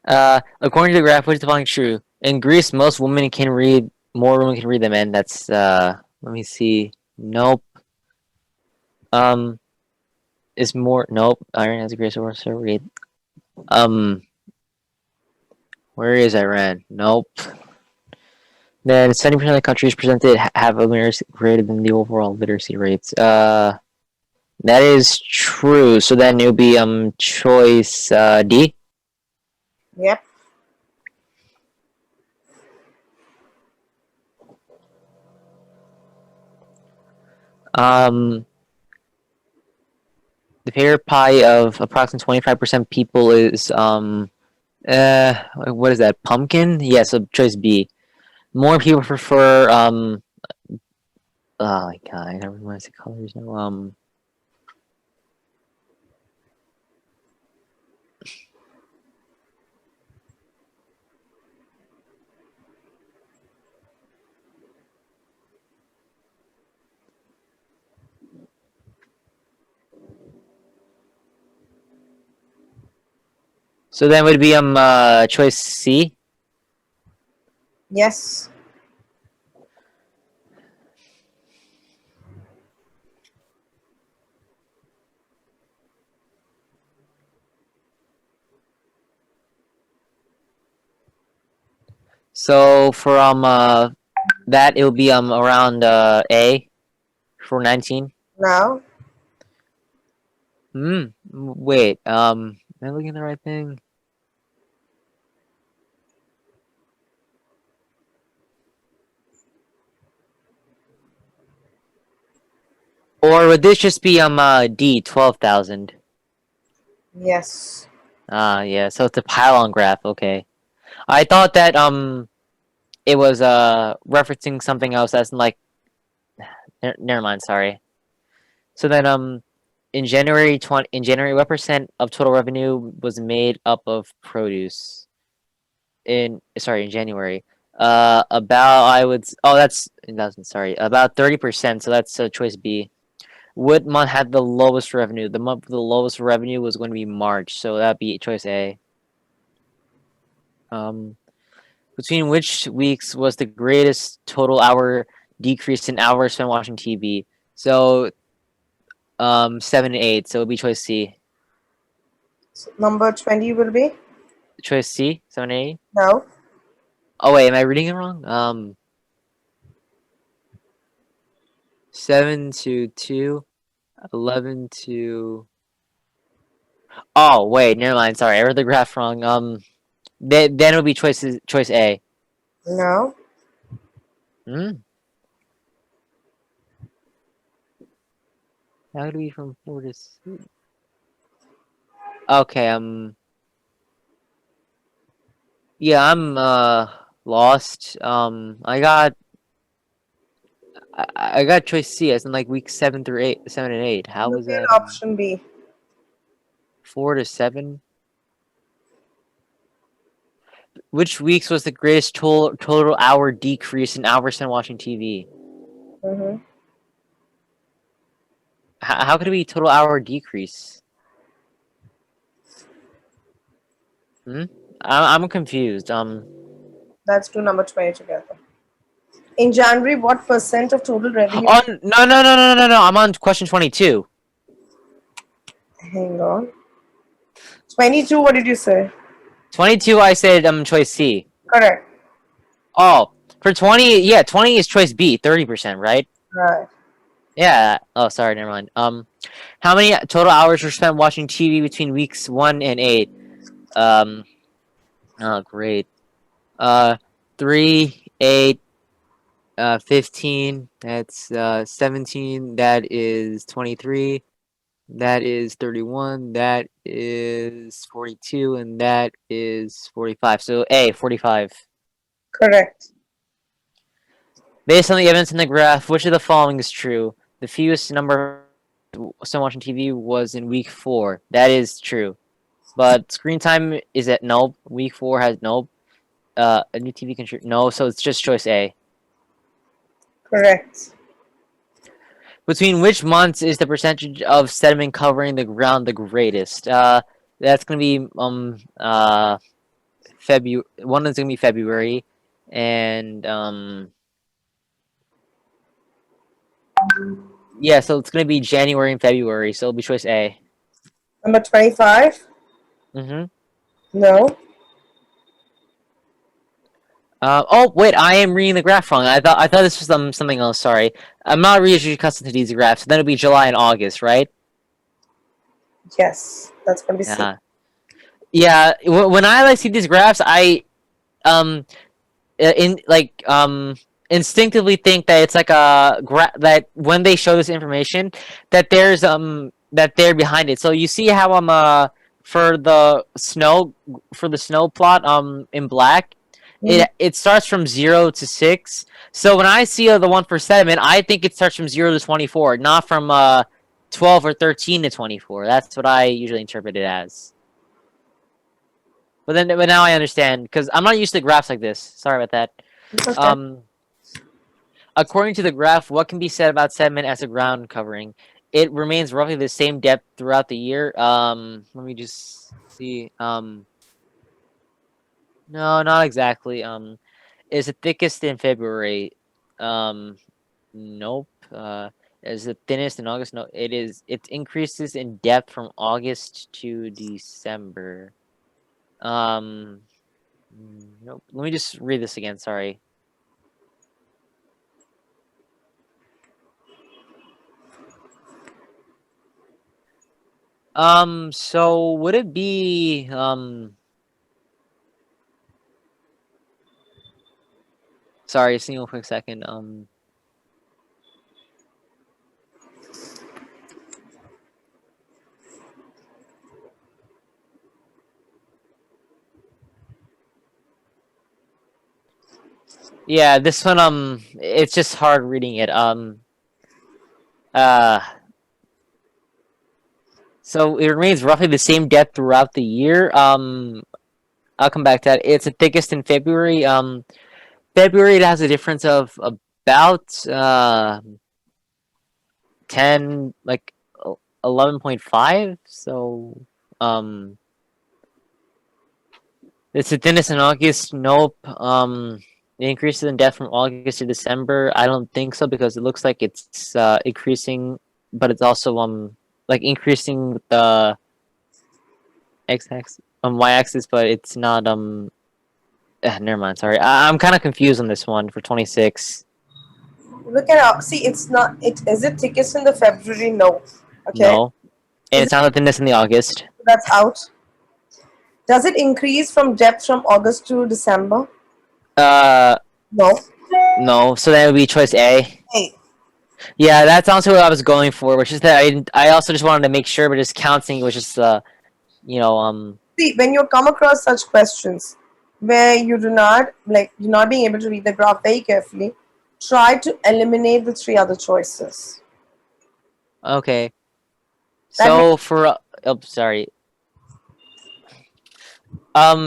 According to the graph, which is the following true? In Greece, most women can read. More women can read than men. That's Let me see. Nope. Um, is more. Nope. Iran has a greater source to read. Um, where is Iran? Nope. Then 70% of the countries presented have a literacy greater than the overall literacy rates. That is true. So then it'll be choice D. Yep. Um, the favorite pie of approximately 25% people is what is that? Pumpkin? Yeah, so choice B. More people prefer oh my god, I don't remember the colors now. So then would be choice C. Yes. So for that it'll be around A for 19. Now. Wait, am I looking at the right thing? Or would this just be D 12,000? Yes. Yeah, so it's a pylon graph, okay. I thought that it was referencing something else that's like never mind, sorry. So then in January what percent of total revenue was made up of produce? In January. About I would oh that's sorry, about 30%, so that's choice B. What month had the lowest revenue? The month with the lowest revenue was going to be March, so that'd be choice A. Um, between which weeks was the greatest total hour decrease in hours spent watching TV? So, 7 and 8. So it'll be choice C. So number 20 will be? Choice C, 7 and 8. No. Oh wait, am I reading it wrong? 7 to 2, 11 to. Oh wait, never mind. Sorry, I read the graph wrong. Then it'll be choice A. No. Hmm. How do we from 4 to 6? Okay, yeah, I'm lost. I got choice C as in like week 7 through 8, 7 and 8. How Look was at that option B. 4 to 7? Which weeks was the greatest total hour decrease in hours spent watching TV? Mm-hmm. How could it be total hour decrease? Hmm? I'm confused. Let's do number 20 together. In January, what percent of total revenue? Oh no! I'm on question 22. Hang on. 22, what did you say? 22, I said choice C. Correct. Oh, for 20, yeah, 20 is choice B, 30%, right? Right. Yeah. Oh, sorry, never mind. How many total hours were spent watching TV between weeks 1 and 8? Um, oh, great. 3, 8, 15. That's 17. That is 23. That is 31. That is 42, and that is 45. So A, 45. Correct. Based on the evidence in the graph, which of the following is true? The fewest number of someone watching TV was in week 4. That is true. But screen time is at nope. Week 4 has nope. A new TV contribute no, so it's just choice A. Correct. Between which months is the percentage of sediment covering the ground the greatest? That's gonna be February. One is gonna be February, and yeah, so it's gonna be January and February. So it'll be choice A. Number 25? Mm-hmm. No. Oh wait, I am reading the graph wrong. I thought this was something else. Sorry, I'm not really accustomed to these graphs. So then it'll be July and August, right? Yes, that's going to be C. Yeah, yeah. When I like see these graphs, I um in like instinctively think that it's like that when they show this information that there's that they're behind it. So you see how for the snow plot in black, Mhm. it starts from 0 to 6. So when I see the one for 7, I think it starts from 0 to 24, not from 12 or 13 to 24. That's what I usually interpret it as. But now I understand because I'm not used to graphs like this. Sorry about that. It's okay. Um, According to the graph, what can be said about sediment as a ground covering? It remains roughly the same depth throughout the year. Let me just see. No, not exactly. Is it thickest in February? Um, nope. Is it thinnest in August? No, it is. It increases in depth from August to December. Um, nope. Let me just read this again. Sorry. So would it be sorry, just give me a quick second. Yeah, this one it's just hard reading it. Uh so it remains roughly the same depth throughout the year. I'll come back to that. It's the thickest in February. February it has a difference of about 10 like 11.5. So it's the thinnest in August. Nope. The increases in depth from August to December. I don't think so because it looks like it's increasing, but it's also like increasing with the x-axis y-axis, but it's not never mind. Sorry, I'm kind of confused on this one for 26. Look at how, see, it's not, it is it thickest in the February? No. Okay. No, and Is it's it, not the thinness in the August. that's out. Does it increase from depth from August to December? Uh, No. no. So that would be choice A. Hey, Yeah, that's also what I was going for, which is that I also just wanted to make sure, but just counting was just you know see, when you come across such questions where you do not, like, you're not being able to read the graph very carefully, try to eliminate the three other choices. okay. That makes, So for oh sorry.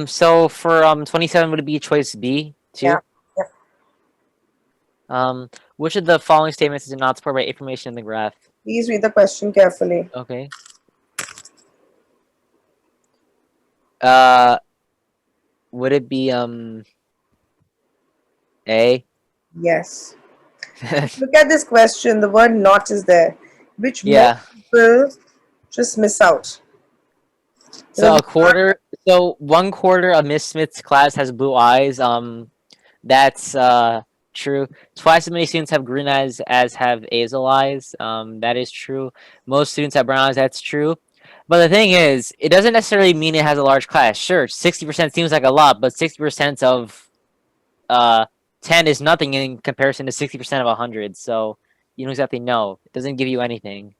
So for 27 would it be choice B yeah. too? Yeah. Which of the following statements is not supported by information in the graph? Please read the question carefully. Okay. Uh, would it be A? Yes. Look at this question. The word not is there, which most Yeah. people just miss out. You know, So a quarter. So 1/4 of Miss Smith's class has blue eyes. That's true. Twice as many students have green eyes as have hazel eyes. That is true. Most students have brown eyes. That's true. But the thing is, it doesn't necessarily mean it has a large class. Sure, 60% seems like a lot, but 60% of uh 10 is nothing in comparison to 60% of 100. So you don't exactly know. It doesn't give you anything.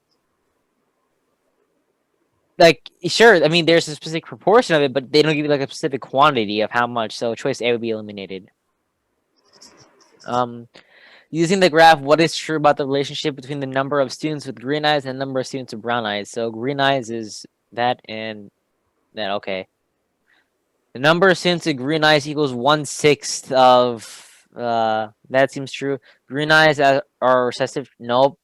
Like sure, I mean there's a specific proportion of it, but they don't give you like a specific quantity of how much. So choice A would be eliminated. Um, Using the graph, what is true about the relationship between the number of students with green eyes and the number of students with brown eyes? So green eyes is that and that. Okay. The number of students with green eyes equals 1/6 of. That seems true. Green eyes are recessive. Nope.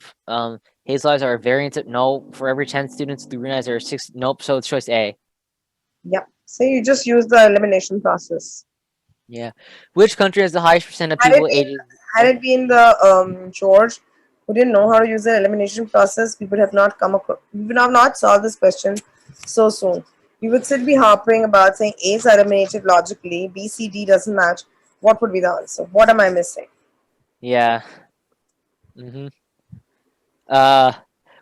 Hazel eyes are a variant. Nope. For every 10 students, the green eyes are 6. Nope. So it's choice A. yep. So you just use the elimination process. Yeah. Which country has the highest percent of Had it people been ages? had it been the George who didn't know how to use the elimination process, we would have not come across. We would have not solved this question so soon. We would still be harping about saying A is eliminated logically, B, C, D doesn't match. What would be the answer? What am I missing? Yeah. Mm-hmm. Uh,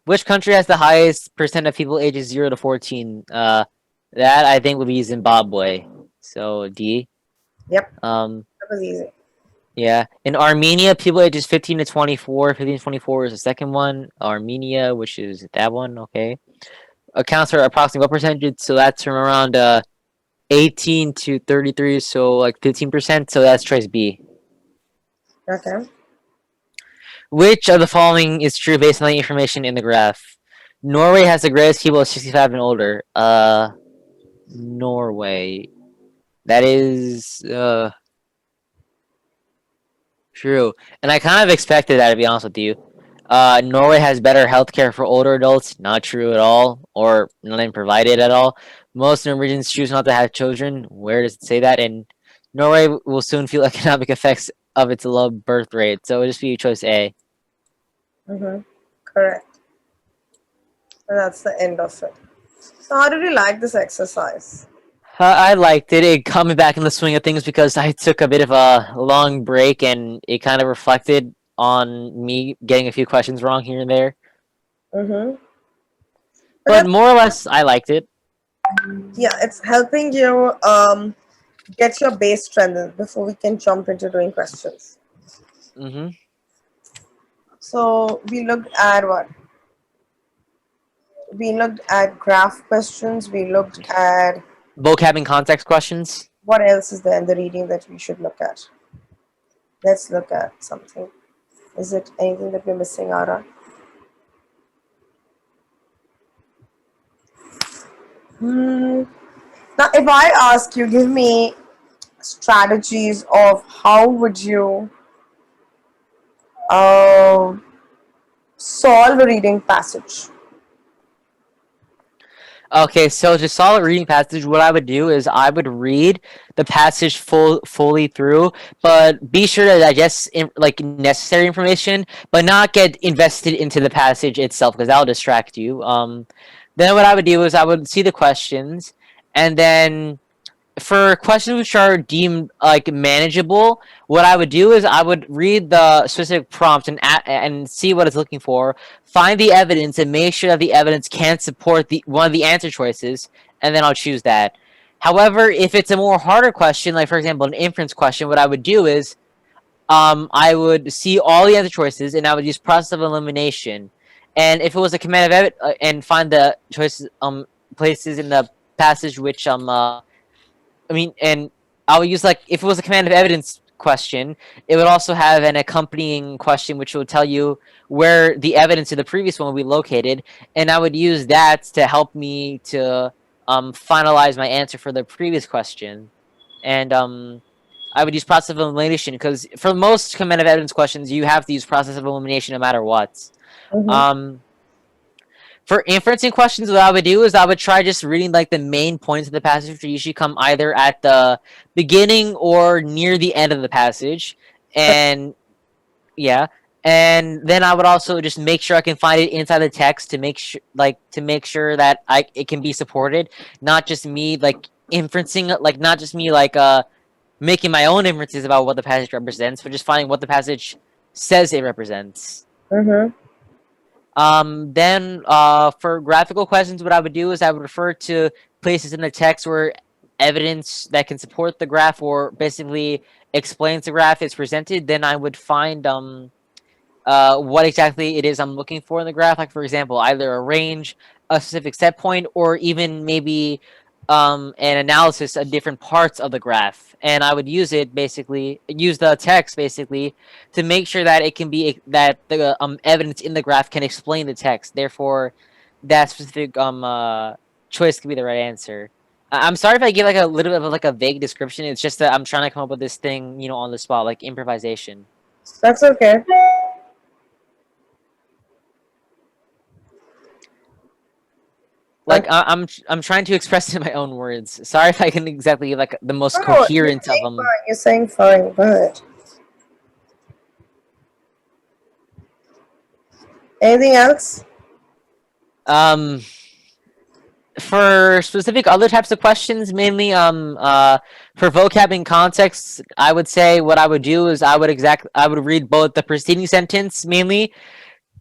which country has the highest percent of people ages 0 to 14? That I think would be Zimbabwe. So D. Yep, Um, that was easy. yeah. In Armenia, people ages 15 to 24. 15 to 24 is the second one. Armenia, which is that one. Okay. Accounts for approximately what percentage? So that's from around 18 to 33. So like 15%. So that's choice B. Okay. Which of the following is true based on the information in the graph? Norway has the greatest people of 65 and older. Norway. That is true. And I kind of expected that, to be honest with you. Norway has better healthcare for older adults. Not true at all, or not even provided at all. Most Norwegians choose not to have children. Where does it say that? And Norway will soon feel economic effects of its low birth rate. So it'll just be choice A. Mm-hmm. Correct. And that's the end of it. So how did you like this exercise? I liked it. It got me back in the swing of things because I took a bit of a long break and it kind of reflected on me getting a few questions wrong here and there. Mm-hmm. But But that's, more or less, I liked it. yeah, it's helping you get your base strengthened before we can jump into doing questions. Hmm. So we looked at what? We looked at graph questions. We looked at Vocab and context questions. what else is there in the reading that we should look at. Let's look at something. Is it anything that we're missing out on? Hmm. Now, if I ask you, give me strategies of how would you uh, solve a reading passage. Okay, so to solve a reading passage, what I would do is I would read the passage fully through, but be sure to digest like necessary information, but not get invested into the passage itself because that'll distract you. Then what I would do is I would see the questions, and then for questions which are deemed like manageable, what I would do is I would read the specific prompt and see what it's looking for, find the evidence, and make sure that the evidence can support the one of the answer choices, and then I'll choose that. However, if it's a more harder question, like for example an inference question, what I would do is I would see all the answer choices and I would use process of elimination. And if it was a command of and find the choices places in the passage which I mean, and I would use like if it was a command of evidence question, it would also have an accompanying question which would tell you where the evidence of the previous one would be located, and I would use that to help me to finalize my answer for the previous question, and I would use process of elimination because for most command of evidence questions, you have to use process of elimination no matter what. Mm-hmm. Um, for inferencing questions, what I would do is I would try just reading like the main points of the passage, which usually come either at the beginning or near the end of the passage. And yeah, and then I would also just make sure I can find it inside the text to make sure that it can be supported, not just me like inferencing, like not just me like making my own inferences about what the passage represents, but just finding what the passage says it represents. Mm-hmm. Then for graphical questions, what I would do is I would refer to places in the text where evidence that can support the graph or basically explains the graph is presented. Then I would find what exactly it is I'm looking for in the graph. Like for example, either a range, a specific set point, or even maybe an analysis of different parts of the graph. And I would use the text basically to make sure that it can be that the evidence in the graph can explain the text. Therefore, that specific choice could be the right answer. I'm sorry if I give like a little bit of like a vague description. It's just that I'm trying to come up with this thing, on the spot, like improvisation. That's okay. like I'm trying to express it in my own words. Sorry if I can exactly give like the most No, you're coherent of saying fine. You're saying fine. Go ahead. Anything else? um for specific other types of questions, mainly for vocab and context, I would say what I would do is I would read both the preceding sentence mainly.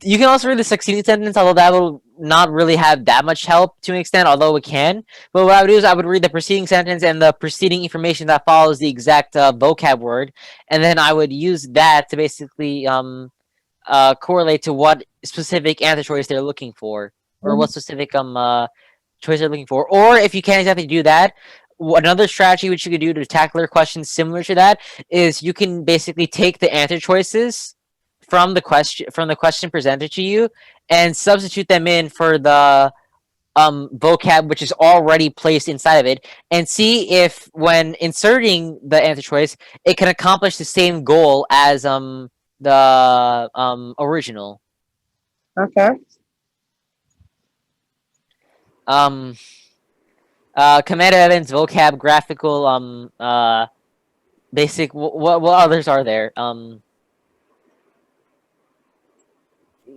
You can also read the succeeding sentence, although that will not really have that much help to an extent, although it can. But what I would do is I would read the preceding sentence and the preceding information that follows the exact vocab word, and then I would use that to basically correlate to what specific answer choice they're looking for, or Mhm. what specific choice they're looking for. Or if you can't exactly do that, another strategy which you could do to tackle their questions similar to that is you can basically take the answer choices from the question presented to you and substitute them in for the vocab which is already placed inside of it, and see if when inserting the answer choice it can accomplish the same goal as the original. Okay. um Command evidence, vocab, graphical, basic. What others are there?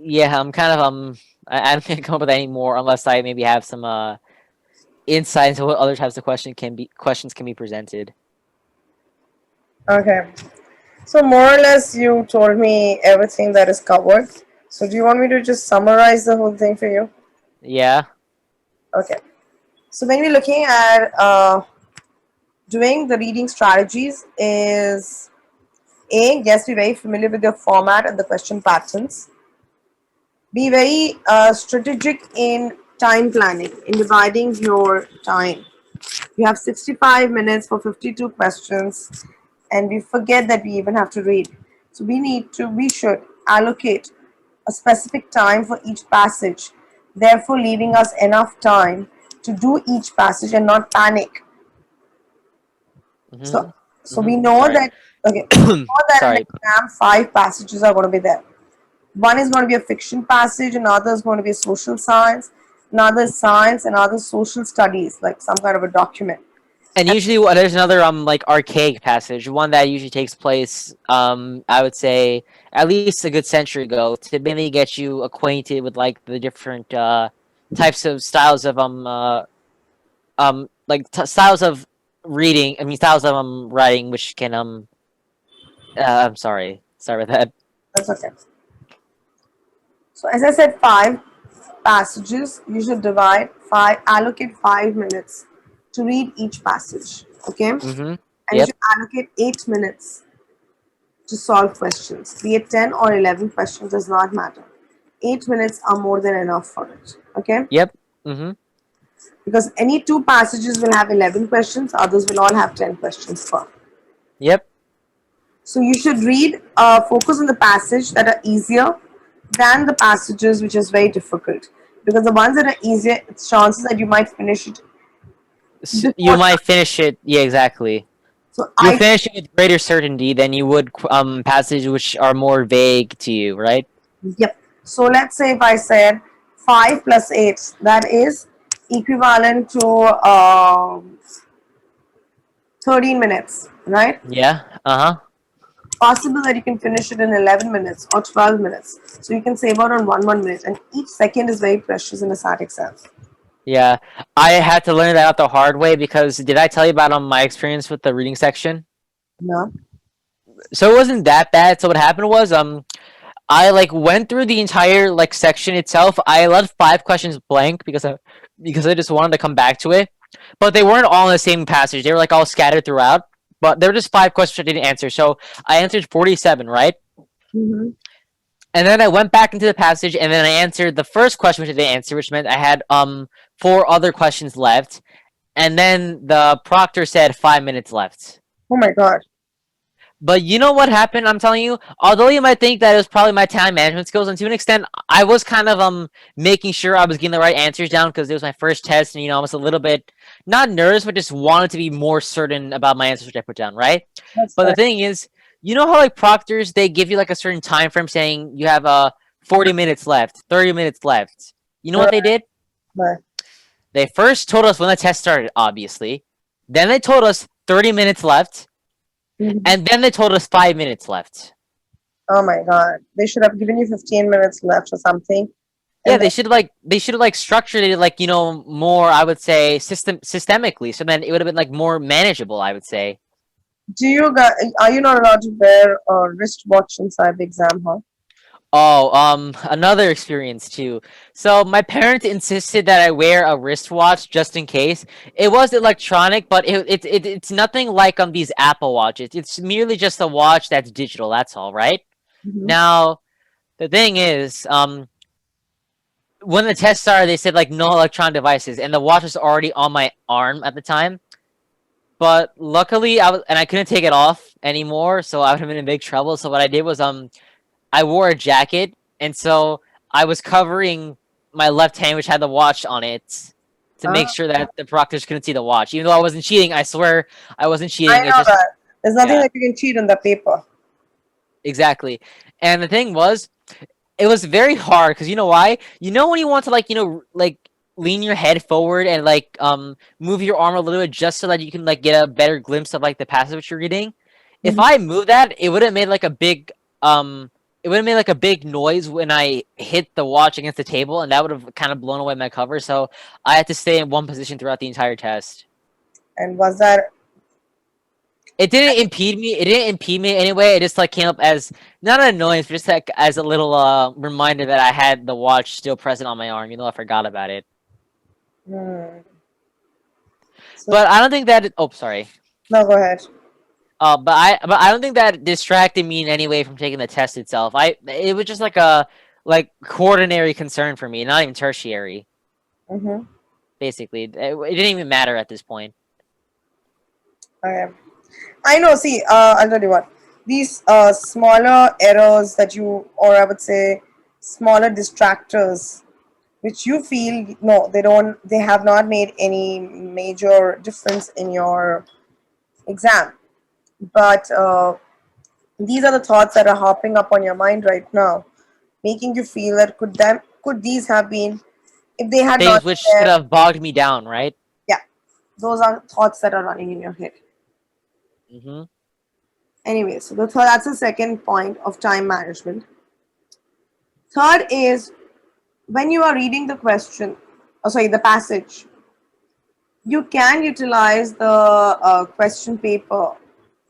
Yeah, I'm kind of I don't think I come up with any more unless I maybe have some insight into what other types of questions can be presented. Okay. So more or less, you told me everything that is covered. So do you want me to just summarize the whole thing for you? Yeah. Okay. So when we're looking at doing the reading strategies, is A, yes, be very familiar with your format and the question patterns. Be very strategic in time planning, in dividing your time. You have 65 minutes for 52 questions, and we forget that we even have to read. So we should allocate a specific time for each passage, therefore leaving us enough time to do each passage and not panic. So, Mhm. so we Mhm. know Sorry. that, okay, we know that in Sorry. exam, five passages are going to be there. One is going to be a fiction passage, another is going to be social science, another is science, another social studies, like some kind of a document. And And usually, there's another like archaic passage, one that usually takes place, I would say at least a good century ago, to mainly get you acquainted with like the different types of styles of styles of reading. I mean, styles of writing, which can I'm sorry about that. that's okay. So as I said, five passages. You should allocate 5 minutes to read each passage. Okay, and Mm-hmm. you Yep. should allocate 8 minutes to solve questions. Be it 10 or 11 questions does not matter. 8 minutes are more than enough for it. Okay, Yep. Mm-hmm. because any two passages will have 11 questions. Others will all have 10 questions per. Yep. So you should read, focus on the passage that are easier than the passages which is very difficult. Because the ones that are easier, it's chances that you might finish it You before might time. finish it. Yeah, exactly. So You'll I, finish it with greater certainty than you would passages which are more vague to you, right? yep. So let's say if I said 5 plus 8, that is equivalent to 13 minutes, right? Yeah. Uh huh. Possible that you can finish it in 11 minutes or 12 minutes. So you can save out on 1 minute, and each second is very precious in a SAT exam. Yeah, I had to learn that out the hard way because did I tell you about my experience with the reading section? No. So it wasn't that bad. So what happened was I like went through the entire like section itself. I left 5 questions blank because I just wanted to come back to it. But they weren't all in the same passage. They were like all scattered throughout. But there were just 5 questions I didn't answer. So I answered 47, right? Mm-hmm. And then I went back into the passage and then I answered the first question which I didn't answer, which meant I had 4 other questions left. And then the proctor said 5 minutes left. Oh my god. But you know what happened? I'm telling you. Although you might think that it was probably my time management skills, and to an extent, I was kind of making sure I was getting the right answers down because it was my first test, and I was a little bit not nervous, but just wanted to be more certain about my answers which I put down, right? That's But the fine. thing is, you know how like proctors they give you like a certain time frame saying you have 40 minutes left, 30 minutes left. You know what Right. they did? Right. They first told us when the test started, obviously. Then they told us 30 minutes left, Mhm. and then they told us 5 minutes left. Oh my God. They should have given you 15 minutes left or something. Yeah, And then, they should have like structured it like more. I would say systemically, so then it would have been like more manageable. I would say. are you not allowed to wear a wristwatch inside the exam hall? Oh, another experience too. So my parents insisted that I wear a wristwatch just in case. It was electronic, but it's nothing like these Apple watches. It's merely just a watch that's digital. That's all, right? Hmm. Now the thing is, when the test started, they said like no electronic devices, and the watch was already on my arm at the time. But luckily, I couldn't take it off anymore, so I would have been in big trouble. So what I did was I wore a jacket, and so I was covering my left hand, which had the watch on it, to make Ah, sure that the proctors couldn't see the watch. Even though I wasn't cheating, I swear I wasn't I cheating. It know just that. There's nothing yeah, that you can cheat on the paper. exactly. And the thing was, it was very hard because you know why? You know when you want to like lean your head forward and like move your arm a little bit just so that you can like get a better glimpse of like the passage which you're reading. If Hmm. I moved that, it would have made like a big it would have made like a big noise when I hit the watch against the table, and that would have kind of blown away my cover. So I had to stay in one position throughout the entire test. And was that, It didn't impede me. It didn't impede me anyway. It just like came up as not an annoyance, but just like as a little reminder that I had the watch still present on my arm. I forgot about it. hmm. So, But I don't think that. Oh, sorry. no, go ahead. But I don't think that distracted me in any way from taking the test itself. It was just like a like coordinary concern for me, not even tertiary. Mm-hmm. Basically, it didn't even matter at this point. Okay. I know, see, I'll tell you what. These smaller errors that you, or I would say, smaller distractors, which you feel, no, they have not made any major difference in your exam. But these are the thoughts that are hopping up on your mind right now, making you feel that could these have been, if they had not Things been which could there. have bogged me down, right? Yeah, those are thoughts that are running in your head. Mm-hmm. Anyway, so that's the second point of time management. Third is when you are reading the question, oh sorry, the passage, you can utilize the question paper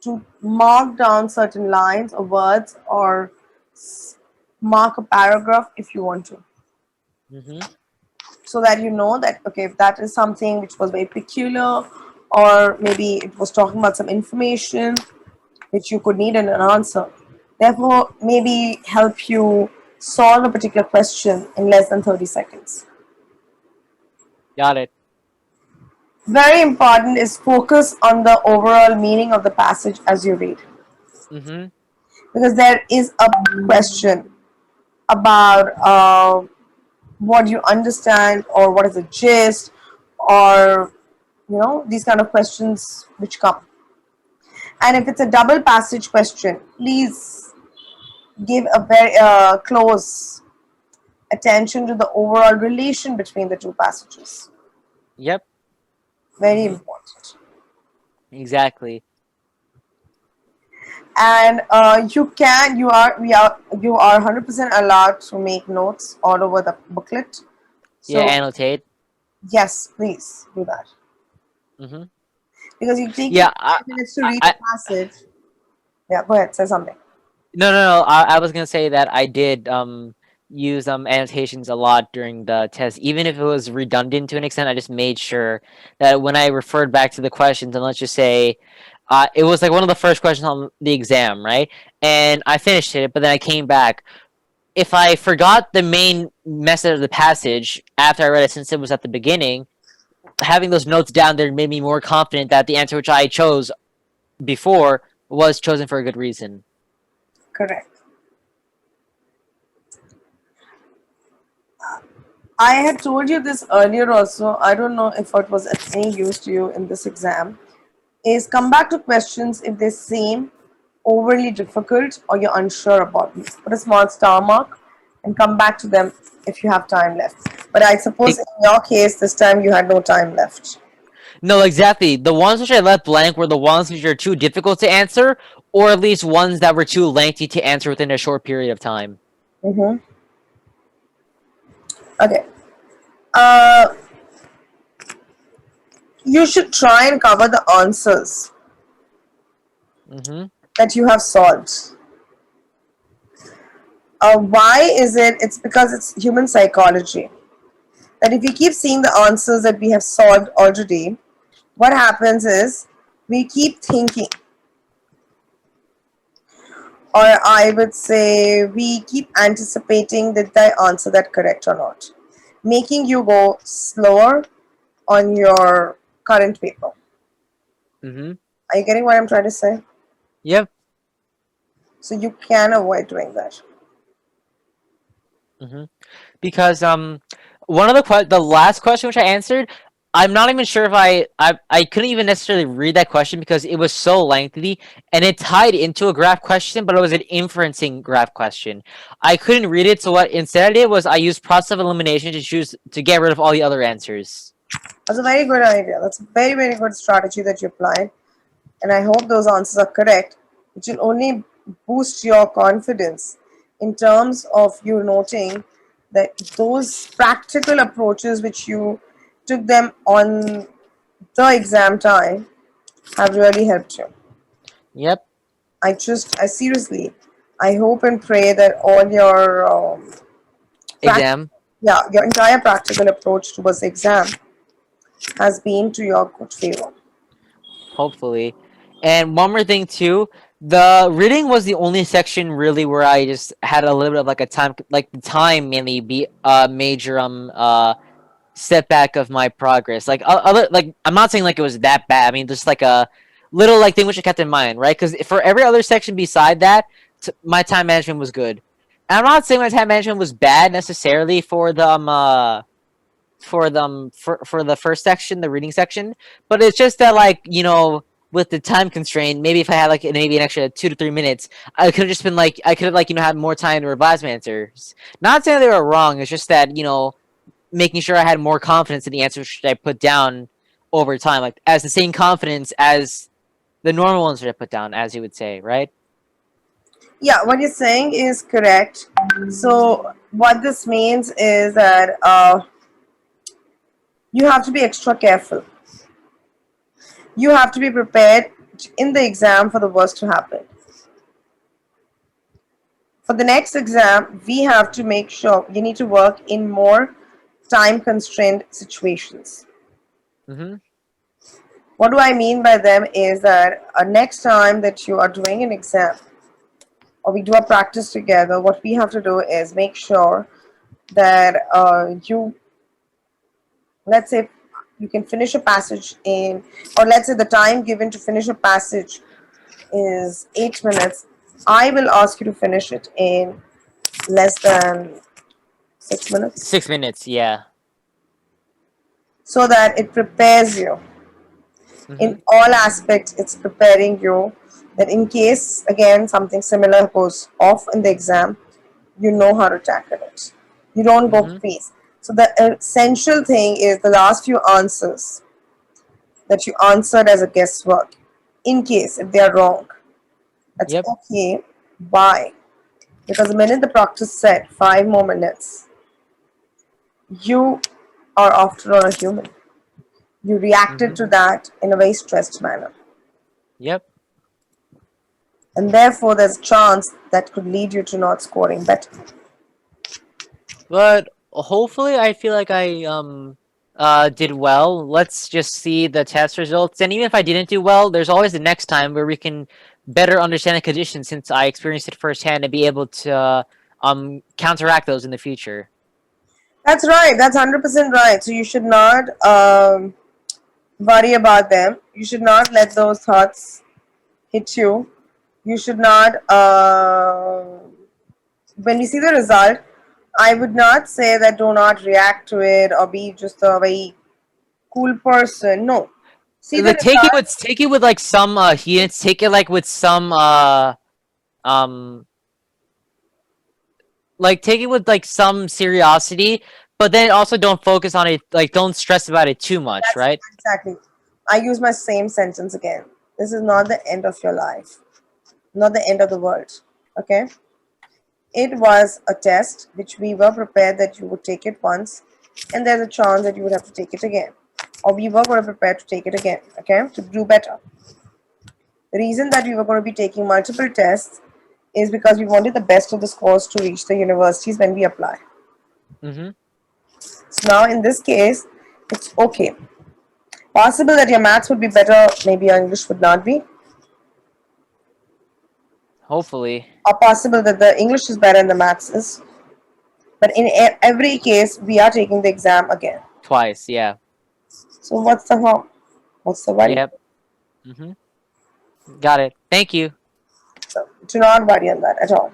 to mark down certain lines or words or mark a paragraph if you want to, Mm-hmm. so that you know that okay, if that is something which was very peculiar, or maybe it was talking about some information which you could need an answer, therefore maybe help you solve a particular question in less than 30 seconds. Got it. Very important is focus on the overall meaning of the passage as you read, Mm-hmm. because there is a question about what you understand or what is the gist, or these kind of questions which come. And if it's a double passage question, please give a very close attention to the overall relation between the two passages. Yep. Very Mm-hmm. important. Exactly. And you are 100% allowed to make notes all over the booklet. Yeah. So Annotate. yes, please do that, Mm-hmm. because you take you Yeah. 5 minutes to I, read the I passage. Yeah, go ahead, say something. no. I was gonna say that I did use annotations a lot during the test, even if it was redundant to an extent. I just made sure that when I referred back to the questions, and let's just say, it was like one of the first questions on the exam, right? And I finished it, but then I came back. If I forgot the main message of the passage after I read it, since it was at the beginning, having those notes down there made me more confident that the answer which I chose before was chosen for a good reason. Correct. I had told you this earlier also. I don't know if it was of any use to you in this exam. Is come back to questions if they seem overly difficult or you're unsure about them. Put a small star mark and come back to them if you have time left. But I suppose in your case, this time you had no time left. No, exactly. The ones which I left blank were the ones which are too difficult to answer, or at least ones that were too lengthy to answer within a short period of time. Mm-hmm. Okay. Uh, you should try and cover the answers Mm-hmm. that you have solved. Why is it? It's because it's human psychology. That if we keep seeing the answers that we have solved already, what happens is we keep thinking, or I would say we keep anticipating that they answer that correct or not, making you go slower on your current paper. Mm-hmm. Are you getting what I'm trying to say? Yep. So you can avoid doing that. Mm-hmm. Because one of the last question which I answered, I'm not even sure if I couldn't even necessarily read that question because it was so lengthy and it tied into a graph question, but it was an inferencing graph question. I couldn't read it, so what instead I did was I used process of elimination to choose to get rid of all the other answers. That's a very good idea. That's a very, very good strategy that you applied. And I hope those answers are correct, which will only boost your confidence in terms of you noting that those practical approaches which you took them on the exam time have really helped you. Yep. I seriously, I hope and pray that all your prac- Exam. yeah, your entire practical approach towards the exam has been to your good favor. Hopefully. And one more thing too, the reading was the only section really where I just had a little bit of like a time, like the time mainly be a major setback of my progress. Like other, like I'm not saying like it was that bad. I mean, just like a little like thing which I kept in mind, right? Because for every other section beside that, my time management was good. And I'm not saying my time management was bad necessarily for the first section, the reading section, but it's just that like with the time constraint, maybe if I had like maybe an extra 2 to 3 minutes, I could have just been like I could have like had more time to revise my answers. Not saying they were wrong. It's just that making sure I had more confidence in the answers that I put down over time, like as the same confidence as the normal ones that I put down, as you would say, right? Yeah, what you're saying is correct. So, what this means is that you have to be extra careful. You have to be prepared in the exam for the worst to happen. For the next exam, we have to make sure you need to work in more time constrained situations. Mm-hmm. What do I mean by them is that next time that you are doing an exam or we do a practice together, what we have to do is make sure that let's say you can finish a passage in, or let's say the time given to finish a passage is 8 minutes. I will ask you to finish it in less than 6 minutes 6 minutes, yeah. so that it prepares you Mm-hmm. in all aspects. It's preparing you that in case again something similar goes off in the exam, you know how to tackle it. You don't go Mm-hmm. freeze. So the essential thing is the last few answers that you answered as a guesswork. In case if they are wrong, that's Yep. okay. Why? Because the minute the proctor said 5 more minutes, you are after all a human. You reacted Mm-hmm. to that in a very stressed manner. Yep. And therefore there's a chance that could lead you to not scoring better. But hopefully, I feel like I did well. Let's just see the test results. And even if I didn't do well, there's always the next time where we can better understand the conditions since I experienced it firsthand and be able to counteract those in the future. That's right. That's 100% right. So you should not worry about them. You should not let those thoughts hit you. You should not, when you see the result, I would not say that do not react to it or be just a very cool person. No. See the Like result. take it with like some heat. Take it like with some um like take it with like some seriosity, But then also don't focus on it. Like, don't stress about it too much, That's right? exactly. I use my same sentence again. This is not the end of your life, not the end of the world. Okay? It was a test which we were prepared that you would take it once, and there's a chance that you would have to take it again. Or we were going to prepare to take it again, okay? To do better. The reason that we were going to be taking multiple tests is because we wanted the best of the scores to reach the universities when we apply. Mm-hmm. So now in this case, it's okay. Possible that your maths would be better, maybe your English would not be. Hopefully. Or possible that the English is better and the maths is. But in every case, we are taking the exam again. Twice, yeah. So what's the harm? What's the worry? Yep. Mm-hmm. Got it. Thank you. So do not worry on that at all.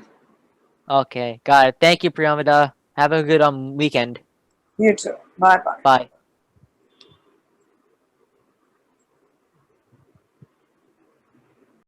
Okay, got it. Thank you, Priyamida. Have a good weekend. You too. Bye bye. Bye.